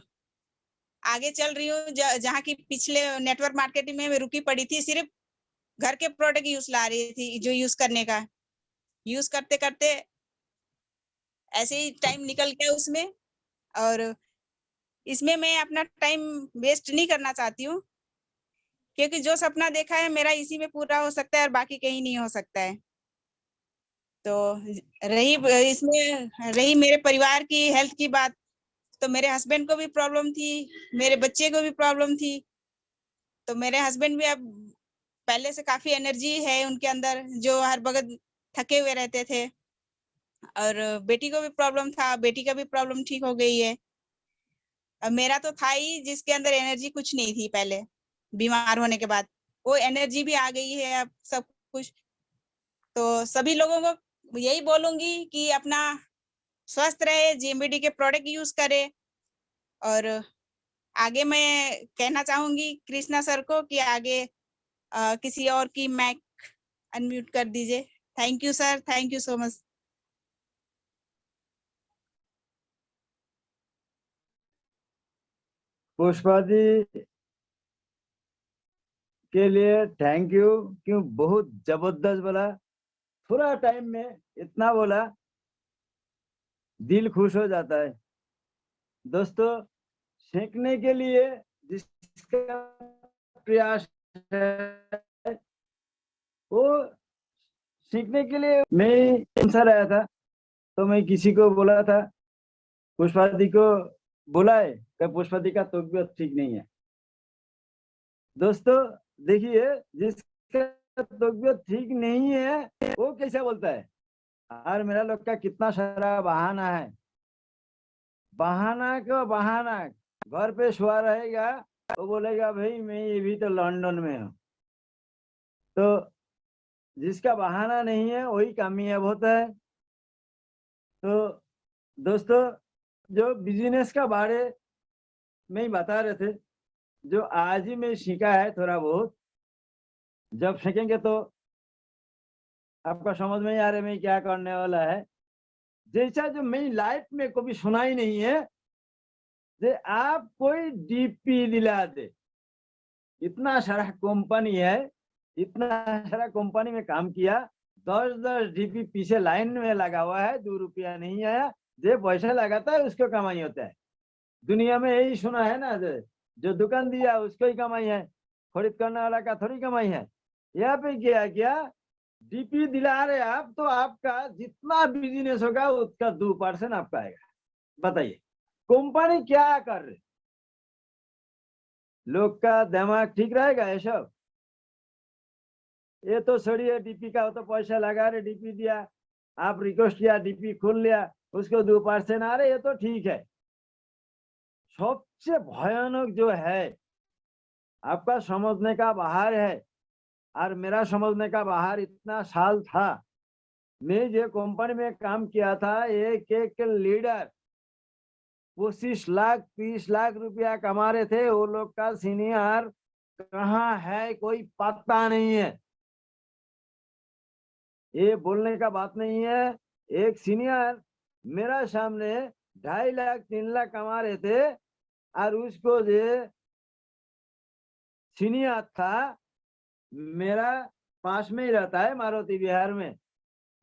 आगे चल रही हूँ। जहाँ की पिछले नेटवर्क मार्केटिंग में मैं रुकी पड़ी थी, सिर्फ घर के प्रोडक्ट यूज ला रही थी, जो यूज करने का, यूज करते करते ऐसे ही टाइम निकल गया उसमें। और इसमें मैं अपना टाइम वेस्ट नहीं करना चाहती हूँ, क्योंकि जो सपना देखा है मेरा इसी में पूरा हो सकता है और बाकी कहीं नहीं हो सकता है। तो रही रही मेरे परिवार की हेल्थ की बात, तो मेरे हस्बैंड को भी प्रॉब्लम थी, मेरे बच्चे को भी प्रॉब्लम थी। तो मेरे हस्बैंड भी अब पहले से काफी एनर्जी है उनके अंदर, जो हर वक्त थके हुए रहते थे। और बेटी को भी प्रॉब्लम था, बेटी का भी प्रॉब्लम ठीक हो गई है। मेरा तो था ही जिसके अंदर एनर्जी कुछ नहीं थी पहले, बीमार होने के बाद वो एनर्जी भी आ गई है अब सब कुछ। तो सभी लोगों को यही बोलूंगी कि अपना स्वस्थ रहे, जीएमबीडी के प्रोडक्ट यूज करे। और आगे मैं कहना चाहूंगी कृष्णा सर को कि आगे किसी और की माइक अनम्यूट कर दीजिए। Thank you sir, thank you so much. Pushpa ji के लिए थैंक यू, क्यों बहुत जबरदस्त बोला, थोड़ा टाइम में इतना बोला, दिल खुश हो जाता है। दोस्तों, सीखने के लिए जिसका प्रयास है वो सीखने के लिए, मैं आंसर आया था तो मैं किसी को बोला था, पुष्पा दी को बुलाए कि पुष्पा दी का तबीयत ठीक नहीं है। दोस्तों देखिए, जिसका तबीयत ठीक नहीं है वो कैसे बोलता है, और मेरा लोग का कितना सारा बहाना है, बहाना क्यों बहाना, घर पे सोया रहेगा वो बोलेगा भाई मैं ये भी तो लंदन में हूँ। तो जिसका बहाना नहीं है वही कामयाब होता है। तो दोस्तों, जो बिजनेस का बारे में ही बता रहे थे, जो आज ही मैं सीखा है थोड़ा बहुत, जब सीखेंगे तो आपका समझ में ही आ रहा है मैं क्या करने वाला है। जैसा जो मेरी लाइफ में कभी सुना ही नहीं है, जे आप कोई डीपी दिला दे, इतना सारा कंपनी है, इतना सारा कंपनी में काम किया, 10-10 डीपी पीछे लाइन में लगा हुआ है, 2 रुपया नहीं आया, जो पैसा लगाता है उसको कमाई होता है। दुनिया में यही सुना है ना, जो दुकान दिया उसको ही कमाई है, खरीद करने वाला का थोड़ी कमाई है। यहाँ पे क्या क्या डीपी दिला रहे आप, तो आपका जितना बिजनेस होगा उसका 2% आपका आएगा। बताइए कंपनी क्या कर रहे, लोग का दिमाग ठीक रहेगा ये सब? ये तो सड़ी है डीपी का, तो पैसा लगा रहे, डीपी दिया, आप रिक्वेस्ट किया, डीपी खोल लिया, उसको 2% आ रहे, ये तो ठीक है। सबसे भयानक जो है, आपका समझने का बाहर है, और मेरा समझने का बाहर इतना साल था। मैं जो कंपनी में काम किया था, एक एक लीडर 25 लाख 30 लाख रुपया कमा रहे थे। वो लोग का सीनियर कहाँ है कोई पता नहीं है, ये बोलने का बात नहीं है। एक सीनियर मेरा सामने 2.5 लाख 3 लाख कमा रहे थे, और उसको जो सीनियर था मेरा पास में ही रहता है मारुति बिहार में,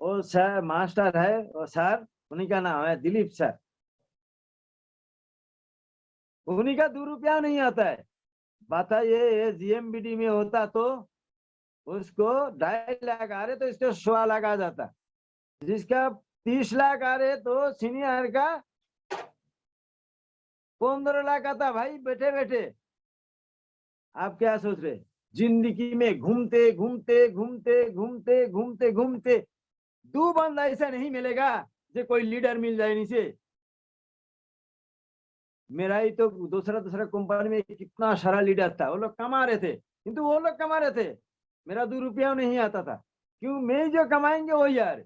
वो सर मास्टर है, वो सर, उन्हीं का नाम है दिलीप सर, उन्हीं का 2 रुपया नहीं आता है। बताइए ये जीएमबीडी में होता तो उसको 2.5 लाख आ रहे तो इसको 1.25 लाख आ जाता, जिसका 30 लाख आ रहे तो सीनियर का 15 लाख आता। भाई बैठे बैठे आप क्या सोच रहे, जिंदगी में घूमते घूमते घूमते घूमते घूमते घूमते 2 बंदा ऐसा नहीं मिलेगा जो कोई लीडर मिल जाए नीचे। मेरा ही तो दूसरा दूसरा कंपनी में कितना सारा लीडर था, वो लोग कमा रहे थे, किंतु वो लोग कमा रहे थे, मेरा 2 रुपया नहीं आता था। क्यों? मैं जो कमाएंगे वो यार।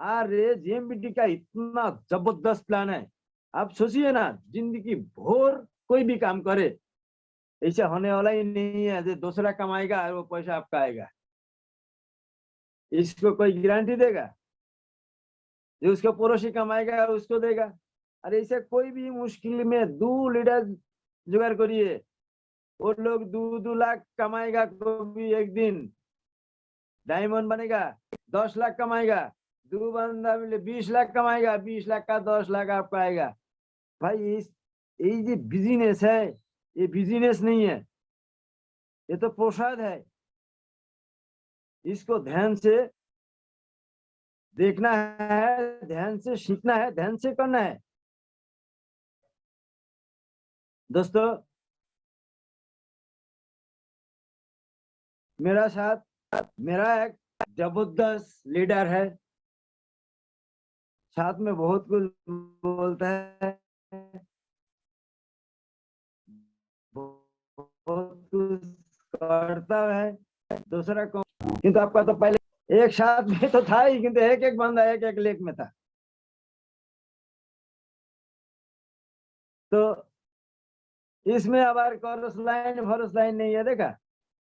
अरे जीएमबीडी का इतना जबरदस्त प्लान है, आप सोचिए ना, जिंदगी भर कोई भी काम करे, ऐसा होने वाला ही नहीं है जो दूसरा कमाएगा और वो पैसा आपका आएगा। इसको कोई गारंटी देगा? जो उसको पड़ोसी कमाएगा उसको देगा? अरे ऐसे कोई भी मुश्किल में 2 लीडर जुगाड़ करिए, वो लोग 2-2 लाख कमाएगा, कभी एक दिन डायमंड बनेगा, 10 लाख कमाएगा, 2 बंदा मिले 20 लाख कमाएगा, 20 लाख का 10 लाख आपका आएगा। भाई ये जो बिजनेस है, ये बिजनेस नहीं है, ये तो प्रसाद है। इसको ध्यान से देखना है, ध्यान से सीखना है, ध्यान से करना है। दोस्तों, मेरा साथ मेरा एक जबरदस्त लीडर है, साथ में बहुत कुछ बोलता है, करता है दूसरा किंतु आपका तो पहले एक साथ में तो था ही, किंतु एक एक बंदा एक एक लेख में था। तो इसमें अब कोरस लाइन फॉरस लाइन नहीं है, देखा,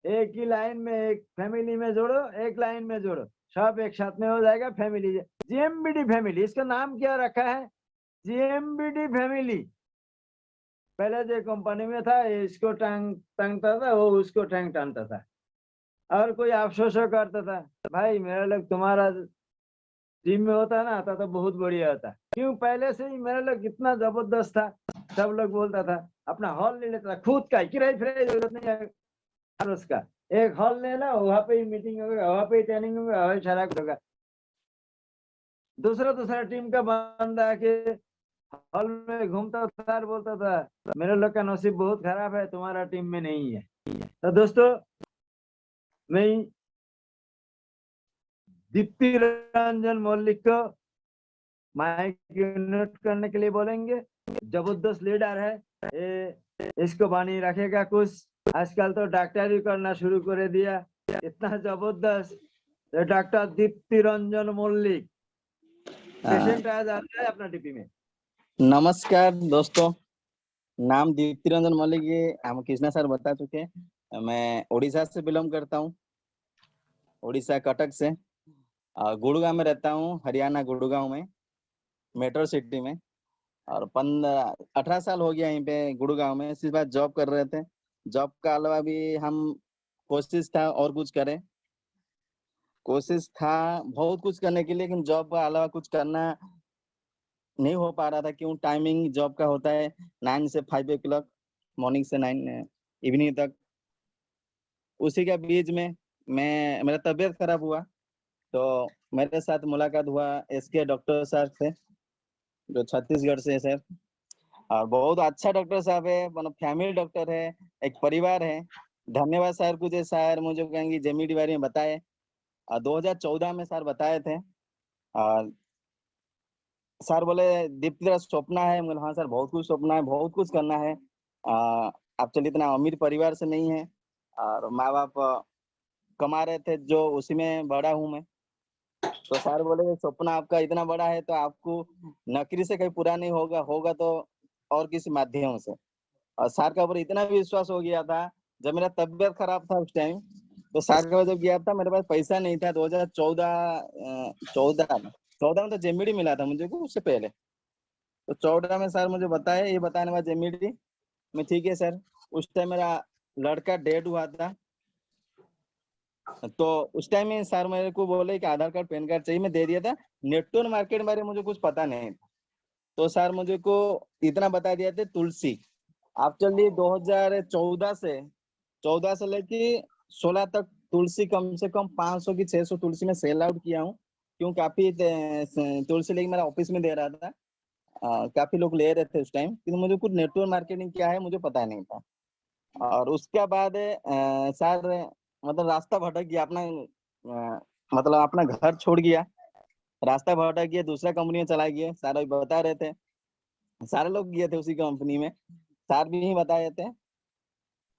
एक ही लाइन में एक फैमिली में जोड़ो, एक लाइन में जोड़ो, सब एक साथ में हो जाएगा फैमिली। जीएमबीडी फैमिली, इसका नाम क्या रखा है, जीएमबीडी फैमिली। पहले जो कंपनी में था, इसको टांगता था, वो उसको टांगता था, और कोई अफसोस करता था, भाई मेरा लोग तुम्हारा टीम में होता ना तो बहुत बढ़िया होता। क्यों, पहले से ही मेरा लोग इतना जबरदस्त था, सब लोग बोलता था, अपना हॉल ले लेता था खुद का, किराए फिराए जरूरत नहीं है उसका, एक हॉल लेना, वहां पे ही मीटिंग होगा, वहां पे ही ट्रेनिंग होगा, वहां सारा कुछ होगा। दूसरा टीम का बंदा के हॉल में घूमता था और बोलता था, मेरे लोग का नसीब बहुत खराब है, तुम्हारा टीम में नहीं है। तो दोस्तों, मैं दीप्ति रंजन मौलिक को माइक म्यूट करने के लिए बोलेंगे। जबरदस्त लीडर है इसको बानी रखेगा कुछ। आजकल तो डॉक्टर ही करना शुरू कर दिया, इतना जबरदस्त। तो डॉक्टर दीप्ति रंजन मौलिक, पेशेंट आ जाता है अपना डीपी में। नमस्कार दोस्तों, नाम दीप्ति रंजन मौलिक, ये हम कृष्णा सर बता चुके हैं। मैं उड़ीसा से बिलोंग करता हूँ, उड़ीसा कटक से। गुड़गांव में रहता हूँ, हरियाणा गुड़गांव में, मेट्रो सिटी में। और 18 साल हो गया यहीं पे गुड़गांव में। इसी बात जॉब कर रहे थे, जॉब का अलावा भी हम कोशिश था और कुछ करें, कोशिश था बहुत कुछ करने के लिए, लेकिन जॉब का अलावा कुछ करना नहीं हो पा रहा था। क्यों, टाइमिंग जॉब का होता है 9 से 5 o'clock मॉर्निंग से 9 इवनिंग तक। उसी के बीच में मेरा तबीयत खराब हुआ, तो मेरे साथ मुलाकात हुआ एसके डॉक्टर साहब से, जो छत्तीसगढ़ से है सर। और बहुत अच्छा डॉक्टर साहब है, मतलब फैमिली डॉक्टर है, एक परिवार है। धन्यवाद सर को, जो सर मुझे कहेंगे जेमिडी बारे में बताए। 2014 में सर बताए थे। और सर बोले दीप्ति तेरा सपना है। मैं हाँ सर, बहुत कुछ सपना है, बहुत कुछ करना है। आप चलिए, इतना अमीर परिवार से नहीं है, और माँ बाप कमा रहे थे, जो उसी में बड़ा हूँ मैं। तो सर बोले सपना आपका इतना बड़ा है, तो आपको नौकरी से कहीं पूरा नहीं होगा, होगा तो और किसी माध्यम से। और सर का ऊपर इतना विश्वास हो गया था। जब मेरा तबीयत खराब था उस टाइम, तो सर का जब गया था, मेरे पास पैसा नहीं था। 2014 में तो जेमिडी मिला था मुझे को, उससे पहले। तो 14 में सर मुझे बताए, ये बताने बाद जेमिडी में, ठीक है सर। उस टाइम मेरा लड़का डेड हुआ था, तो उस टाइम में सर मेरे को बोले कि आधार कार्ड पैन कार्ड चाहिए, मैं दे दिया था। नेटवर्क मार्केट के बारे में मुझे कुछ पता नहीं था, तो सर मुझे को इतना बता दिया था, तुलसी आप चलिए 2014 से लेके 16 तक तुलसी कम से कम 500 की 600 तुलसी में सेल आउट किया हूँ। क्यों, काफी तुलसी लेके मेरा ऑफिस में दे रहा था। काफी लोग ले रहे थे उस टाइम, क्योंकि मुझे कुछ नेटवर्क मार्केटिंग क्या है मुझे पता नहीं था। और उसके बाद सर मतलब रास्ता भटक गया, अपना मतलब अपना घर छोड़ गया, रास्ता भटक गया, दूसरा कंपनी में चला गया। सारे बता रहे थे, सारे लोग गए थे उसी कंपनी में, सर भी ही बताए थे।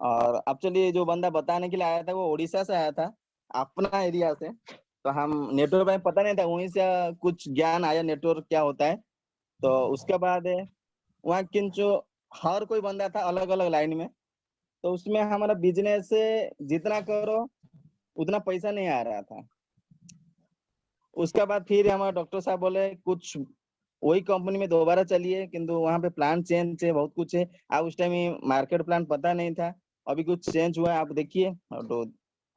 और अब चलिए, जो बंदा बताने के लिए आया था वो उड़ीसा से आया था, अपना एरिया से। तो हम नेटवर्क में पता नहीं था, वहीं से कुछ ज्ञान आया नेटवर्क क्या होता है। तो उसके बाद वहाँ किंचो हर कोई बंदा था अलग अलग लाइन में, तो उसमें हमारा बिजनेस से जितना करो उतना पैसा नहीं आ रहा था। उसके बाद फिर हमारे डॉक्टर साहब बोले कुछ वही कंपनी में दोबारा चलिए, किंतु वहाँ पे प्लान चेंज है, बहुत कुछ है। आप उस टाइम मार्केट प्लान पता नहीं था, अभी कुछ चेंज हुआ है, आप देखिए। तो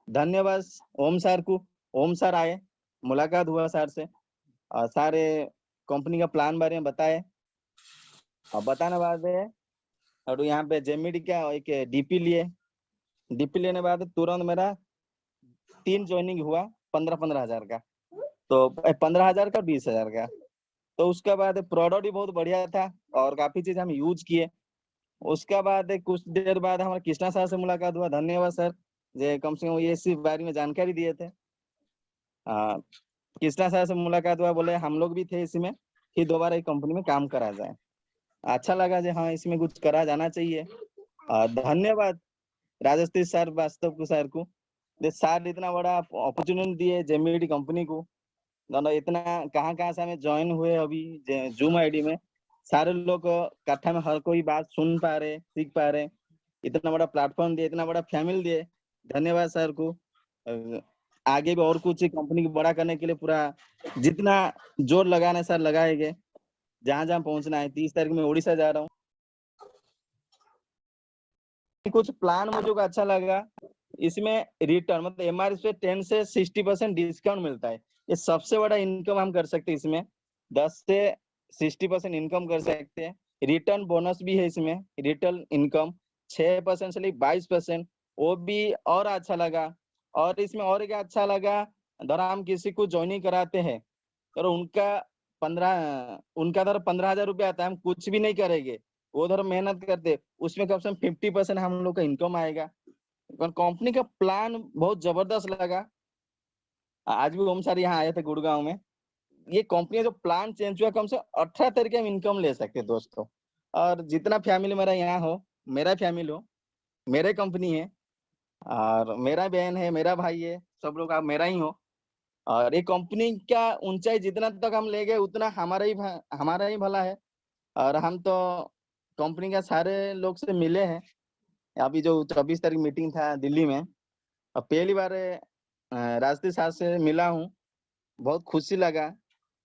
धन्यवाद ओम सर को, ओम सर आए, मुलाकात हुआ सर से, और सारे कंपनी का प्लान बारे में बताए। और बताने बाद और यहाँ पे जेमिडी का एक डीपी लिए, डीपी लेने बाद तुरंत मेरा 3 ज्वाइनिंग हुआ 15-15 हजार का, तो 15 हजार का 20 हजार का। तो उसके बाद प्रोडक्ट भी बहुत बढ़िया था, और काफी चीज हम यूज किए। उसके बाद कुछ देर बाद हमारे कृष्णा सर से मुलाकात हुआ। धन्यवाद सर, जे कम से कम ये इसी बारे में जानकारी दिए थे। कृष्णा सर से मुलाकात हुआ, बोले हम लोग भी थे इसमें, फिर दोबारा एक कंपनी में काम करा जाए। अच्छा लगा, जो हाँ इसमें कुछ करा जाना चाहिए। धन्यवाद राजस्थी सर वास्तव को सर को सर इतना बड़ा अपॉर्चुनिटी दिए जेएमबीडी कंपनी को, दोनों इतना कहाँ कहाँ से हमें ज्वाइन हुए अभी जूम आईडी में, सारे लोग कट्ठा में हर कोई बात सुन पा रहे, सीख पा रहे, इतना बड़ा प्लेटफॉर्म दिए, इतना बड़ा फैमिली दिए, धन्यवाद सर को। आगे भी और कुछ कंपनी को बड़ा करने के लिए पूरा जितना जोर लगाना सर लगाएंगे, जहां जहां पहुंचना है। 30 तारीख में उड़ीसा जा रहा हूँ। कुछ प्लान मुझे को अच्छा लगा, इसमें रिटर्न मतलब एमआरएस पे 10 से 60% डिस्काउंट मिलता है। ये सबसे बड़ा इनकम हम कर सकते हैं इसमें, 10 से 60% इनकम कर सकते हैं। रिटर्न बोनस भी है इसमें, रिटर्न इनकम 6% से लेकर 22%, वो भी और अच्छा लगा। और इसमें और क्या अच्छा लगा, अगर हम किसी को ज्वाइनिंग कराते हैं और उनका 15,000 रुपया आता है, हम कुछ भी नहीं करेंगे, वो उधर मेहनत करते, उसमें कम से कम 50% हम लोग का इनकम आएगा। कंपनी का प्लान बहुत जबरदस्त लगा। आज भी ओम सर यहाँ आए थे गुड़गांव में। ये कंपनी का जो प्लान चेंज हुआ, कम से 18 तरीके हम इनकम ले सकते हैं दोस्तों। और जितना फैमिली मेरा यहाँ हो, मेरा फैमिली हो, मेरे कंपनी है, और मेरा बहन है, मेरा भाई है, सब लोग आप मेरा ही हो। और ये कंपनी का ऊंचाई जितना तक हम ले गए उतना हमारा ही भला है। और हम तो कंपनी का सारे लोग से मिले हैं। अभी जो 24 तारीख मीटिंग था दिल्ली में, और पहली बार राजस्थी साहब से मिला हूँ, बहुत खुशी लगा।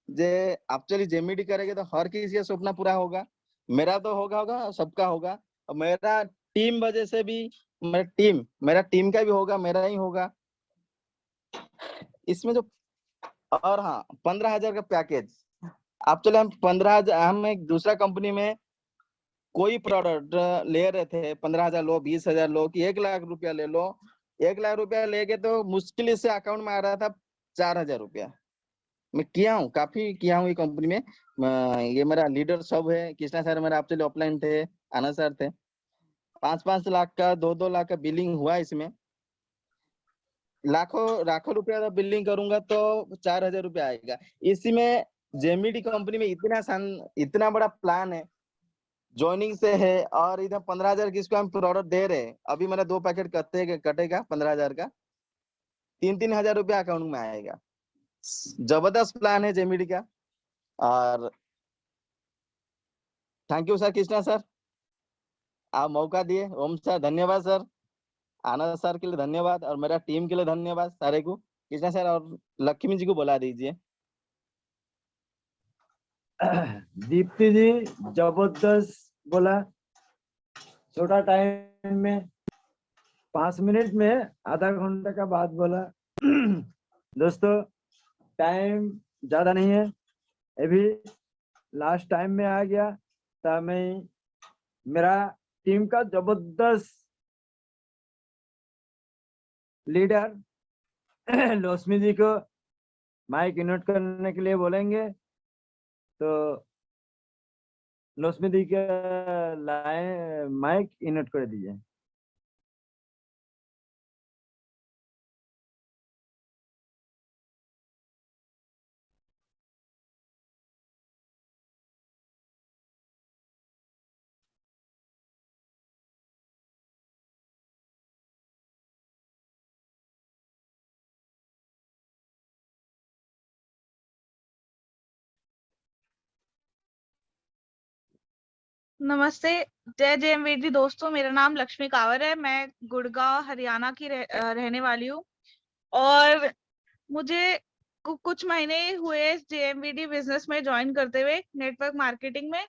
जे एक्चुअली जेएमबीडी करेंगे तो हर किसी का सपना पूरा होगा, मेरा तो होगा, सबका होगा। और मेरा टीम वजह से भी मेरा टीम का भी होगा, मेरा ही होगा इसमें जो। और हाँ, 15,000 का पैकेज। एक्चुअली हम 15,000, हम एक दूसरा कंपनी में कोई प्रोडक्ट ले रहे थे, 15,000 लो, 20,000 लो, कि 1 लाख रुपया ले लो। 1 लाख रुपया लेके तो मुश्किल से अकाउंट में आ रहा था 4,000 रुपया। मैं किया हूँ, काफी किया हूँ ये कंपनी में। ये मेरा लीडर सब है, कृष्णा सर मेरा एक्चुअली ऑफलाइन थे, आनंद सर थे। 5-5 लाख का, 2-2 लाख का बिलिंग हुआ इसमें। लाखों रुपया का बिलिंग करूंगा तो 4,000 रुपया आएगा। इसी में जेएमबीडी कंपनी में इतना बड़ा प्लान है, ज्वाइनिंग से है। और इधर 15,000 किसको हम प्रोडक्ट दे रहे हैं। अभी मेरा 2 पैकेट कटेगा 15,000 का, 3-3 हजार रुपया अकाउंट में आएगा। जबरदस्त प्लान है जेएमबीडी का। और thank you sir, Krishna sir, आप मौका दिए। ओम सर धन्यवाद सर, आनंद सर के लिए धन्यवाद, और मेरा टीम के लिए धन्यवाद सारे को। कृष्णा सर और लक्ष्मी जी को बुला दीजिए। दीप्ति जी जबरदस्त बोला, छोटा टाइम में 5 मिनट में आधा घंटे का बात बोला। दोस्तों टाइम ज्यादा नहीं है, अभी लास्ट टाइम में आ गया, तो मैं मेरा टीम का जबरदस्त लीडर लक्ष्मी जी को माइक इनोट करने के लिए बोलेंगे। तो लक्ष्मी जी के लाइन माइक इनोट कर दीजिए। नमस्ते, जय जेएमबीडी दोस्तों। मेरा नाम लक्ष्मी कावर है, मैं गुड़गांव हरियाणा की रहने वाली हूँ। और मुझे कुछ महीने हुए जेएमबीडी बिजनेस में ज्वाइन करते हुए, नेटवर्क मार्केटिंग में।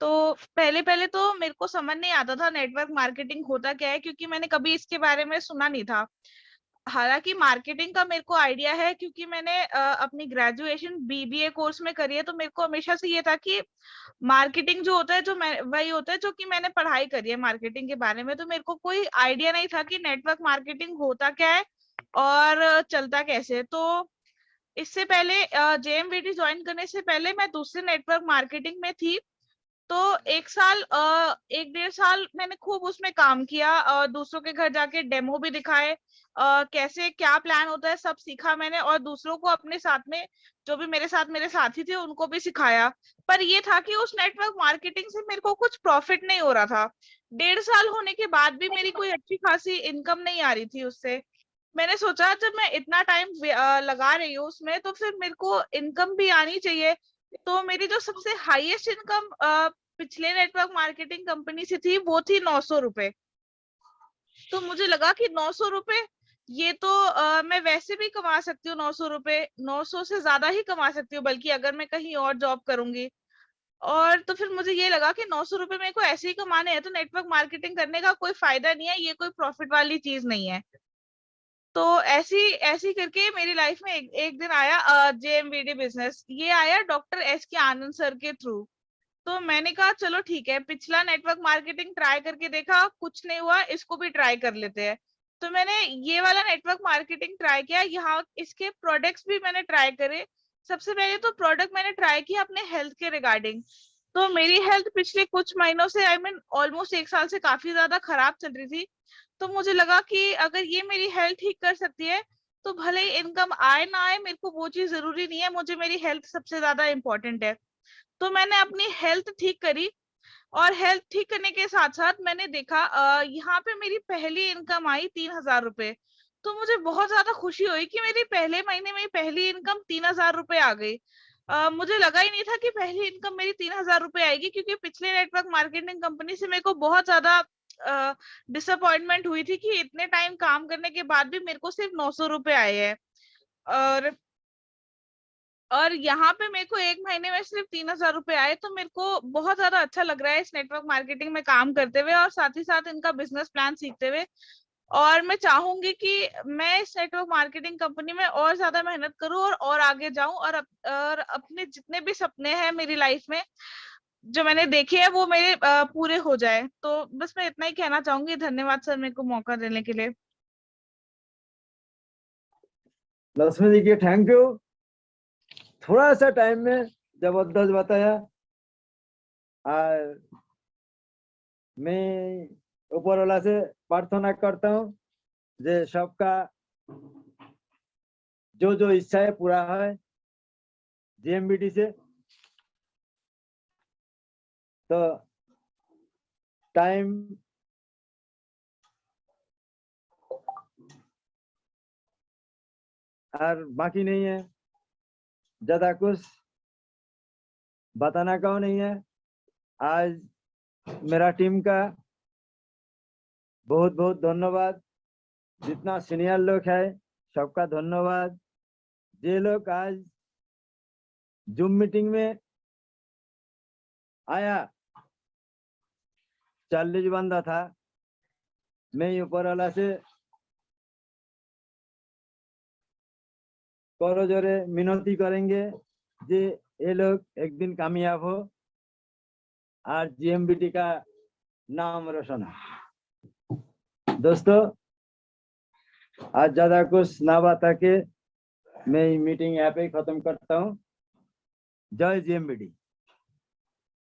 तो पहले तो मेरे को समझ नहीं आता था नेटवर्क मार्केटिंग होता क्या है, क्योंकि मैंने कभी इसके बारे में सुना नहीं था। हालांकि मार्केटिंग का मेरे को आइडिया है, क्योंकि मैंने अपनी ग्रेजुएशन बीबीए कोर्स में करी है। तो मेरे को हमेशा से ये था कि मार्केटिंग जो होता है, वही होता है जो कि मैंने पढ़ाई करी है मार्केटिंग के बारे में। तो मेरे को कोई आइडिया नहीं था कि नेटवर्क मार्केटिंग होता क्या है और चलता कैसे। तो इससे पहले जेएमबीडी ज्वाइन करने से पहले मैं दूसरे नेटवर्क मार्केटिंग में थी। तो 1-1.5 साल मैंने खूब उसमें काम किया, दूसरों के घर जाके डेमो भी दिखाए, कैसे क्या प्लान होता है सब सीखा मैंने। और दूसरों को अपने साथ में, जो भी मेरे साथी थे, उनको भी सिखाया। पर ये था कि उस नेटवर्क मार्केटिंग से मेरे को कुछ प्रॉफिट नहीं हो रहा था। 1.5 साल होने के बाद भी मेरी कोई अच्छी खासी इनकम नहीं आ रही थी उससे। मैंने सोचा जब मैं इतना टाइम लगा रही हूँ उसमें, तो फिर मेरे को इनकम भी आनी चाहिए। तो मेरी जो सबसे हाईएस्ट इनकम पिछले नेटवर्क मार्केटिंग कंपनी से थी वो थी 900 रुपए। तो मुझे लगा कि 900 रुपए ये तो मैं वैसे भी कमा सकती हूँ। 900 रुपए, 900 से ज्यादा ही कमा सकती हूँ बल्कि, अगर मैं कहीं और जॉब करूंगी। और तो फिर मुझे ये लगा कि 900 रुपए मेरे को ऐसे ही कमाने हैं, तो नेटवर्क मार्केटिंग करने का कोई फायदा नहीं है, ये कोई प्रॉफिट वाली चीज नहीं है। तो ऐसी ऐसी करके मेरी लाइफ में एक दिन आया जेएमवीडी बिजनेस। ये आया डॉक्टर एस के आनंद सर के थ्रू। तो मैंने कहा चलो ठीक है, पिछला नेटवर्क मार्केटिंग ट्राई करके देखा, कुछ नहीं हुआ, इसको भी ट्राई कर लेते हैं। तो मैंने ये वाला नेटवर्क मार्केटिंग ट्राई किया। यहाँ इसके प्रोडक्ट्स भी मैंने ट्राई करे। सबसे पहले तो प्रोडक्ट मैंने ट्राई किया अपने हेल्थ के रिगार्डिंग। तो मेरी हेल्थ पिछले कुछ महीनों से, आई मीन ऑलमोस्ट 1 साल से काफी ज्यादा खराब चल रही थी। तो मुझे लगा कि अगर ये मेरी हेल्थ ठीक कर सकती है, तो भले ही इनकम आए ना आए, मेरे को वो चीज जरूरी नहीं है, मुझे मेरी हेल्थ सबसे ज्यादा इंपॉर्टेंट है। तो मैंने अपनी हेल्थ ठीक करी। और हेल्थ ठीक करने के साथ साथ मैंने देखा यहाँ पे मेरी पहली इनकम आई 3,000 रुपए। तो मुझे बहुत ज्यादा खुशी हुई कि मेरी पहले महीने में पहली इनकम 3,000 रुपए आ गई। मुझे लगा ही नहीं था कि पहली इनकम मेरी 3,000 रुपए आएगी, क्योंकि पिछले नेटवर्क मार्केटिंग कंपनी से मेरे को बहुत ज्यादा डिसअपॉइंटमेंट हुई थी कि इतने टाइम काम करने के बाद भी मेरे को सिर्फ 900 रुपए आए हैं। और यहाँ पे मेरे को 1 महीने में सिर्फ 3,000 रुपए आए। तो मेरे को बहुत ज्यादा अच्छा लग रहा है इस नेटवर्क मार्केटिंग में काम करते हुए, और साथ ही साथ इनका बिजनेस प्लान सीखते हुए। और मैं चाहूंगी कि मैं इस नेटवर्क मार्केटिंग कंपनी में और ज्यादा मेहनत करूं और आगे जाऊं, और अपने जितने भी सपने हैं मेरी लाइफ में जो मैंने देखे हैं वो मेरे पूरे हो जाए। तो बस मैं इतना ही कहना चाहूंगी। धन्यवाद सर मेरे को मौका देने के लिए। लक्ष्मी जी की थैंक यू। थोड़ा सा टाइम में जबरदस्त बताया। और मैं ऊपर वाला से प्रार्थना करता हूँ जे सबका जो जो इच्छा है पूरा है जेएमबीडी से। तो टाइम और बाकी नहीं है, ज्यादा कुछ बताना का नहीं है। आज मेरा टीम का बहुत बहुत धन्यवाद। जितना सीनियर लोग है सबका धन्यवाद। जे लोग आज जूम मीटिंग में आया, 40 बंदा था। मैं ऊपर वाला से करो जोरे मिनती करेंगे जे ये लोग एक दिन कामयाब हो और जेएमबीडी का नाम रोशन हो। दोस्तों, आज ज्यादा कुछ ना बता के मैं मीटिंग यहाँ पे खत्म करता हूँ। जय जेएमबीडी।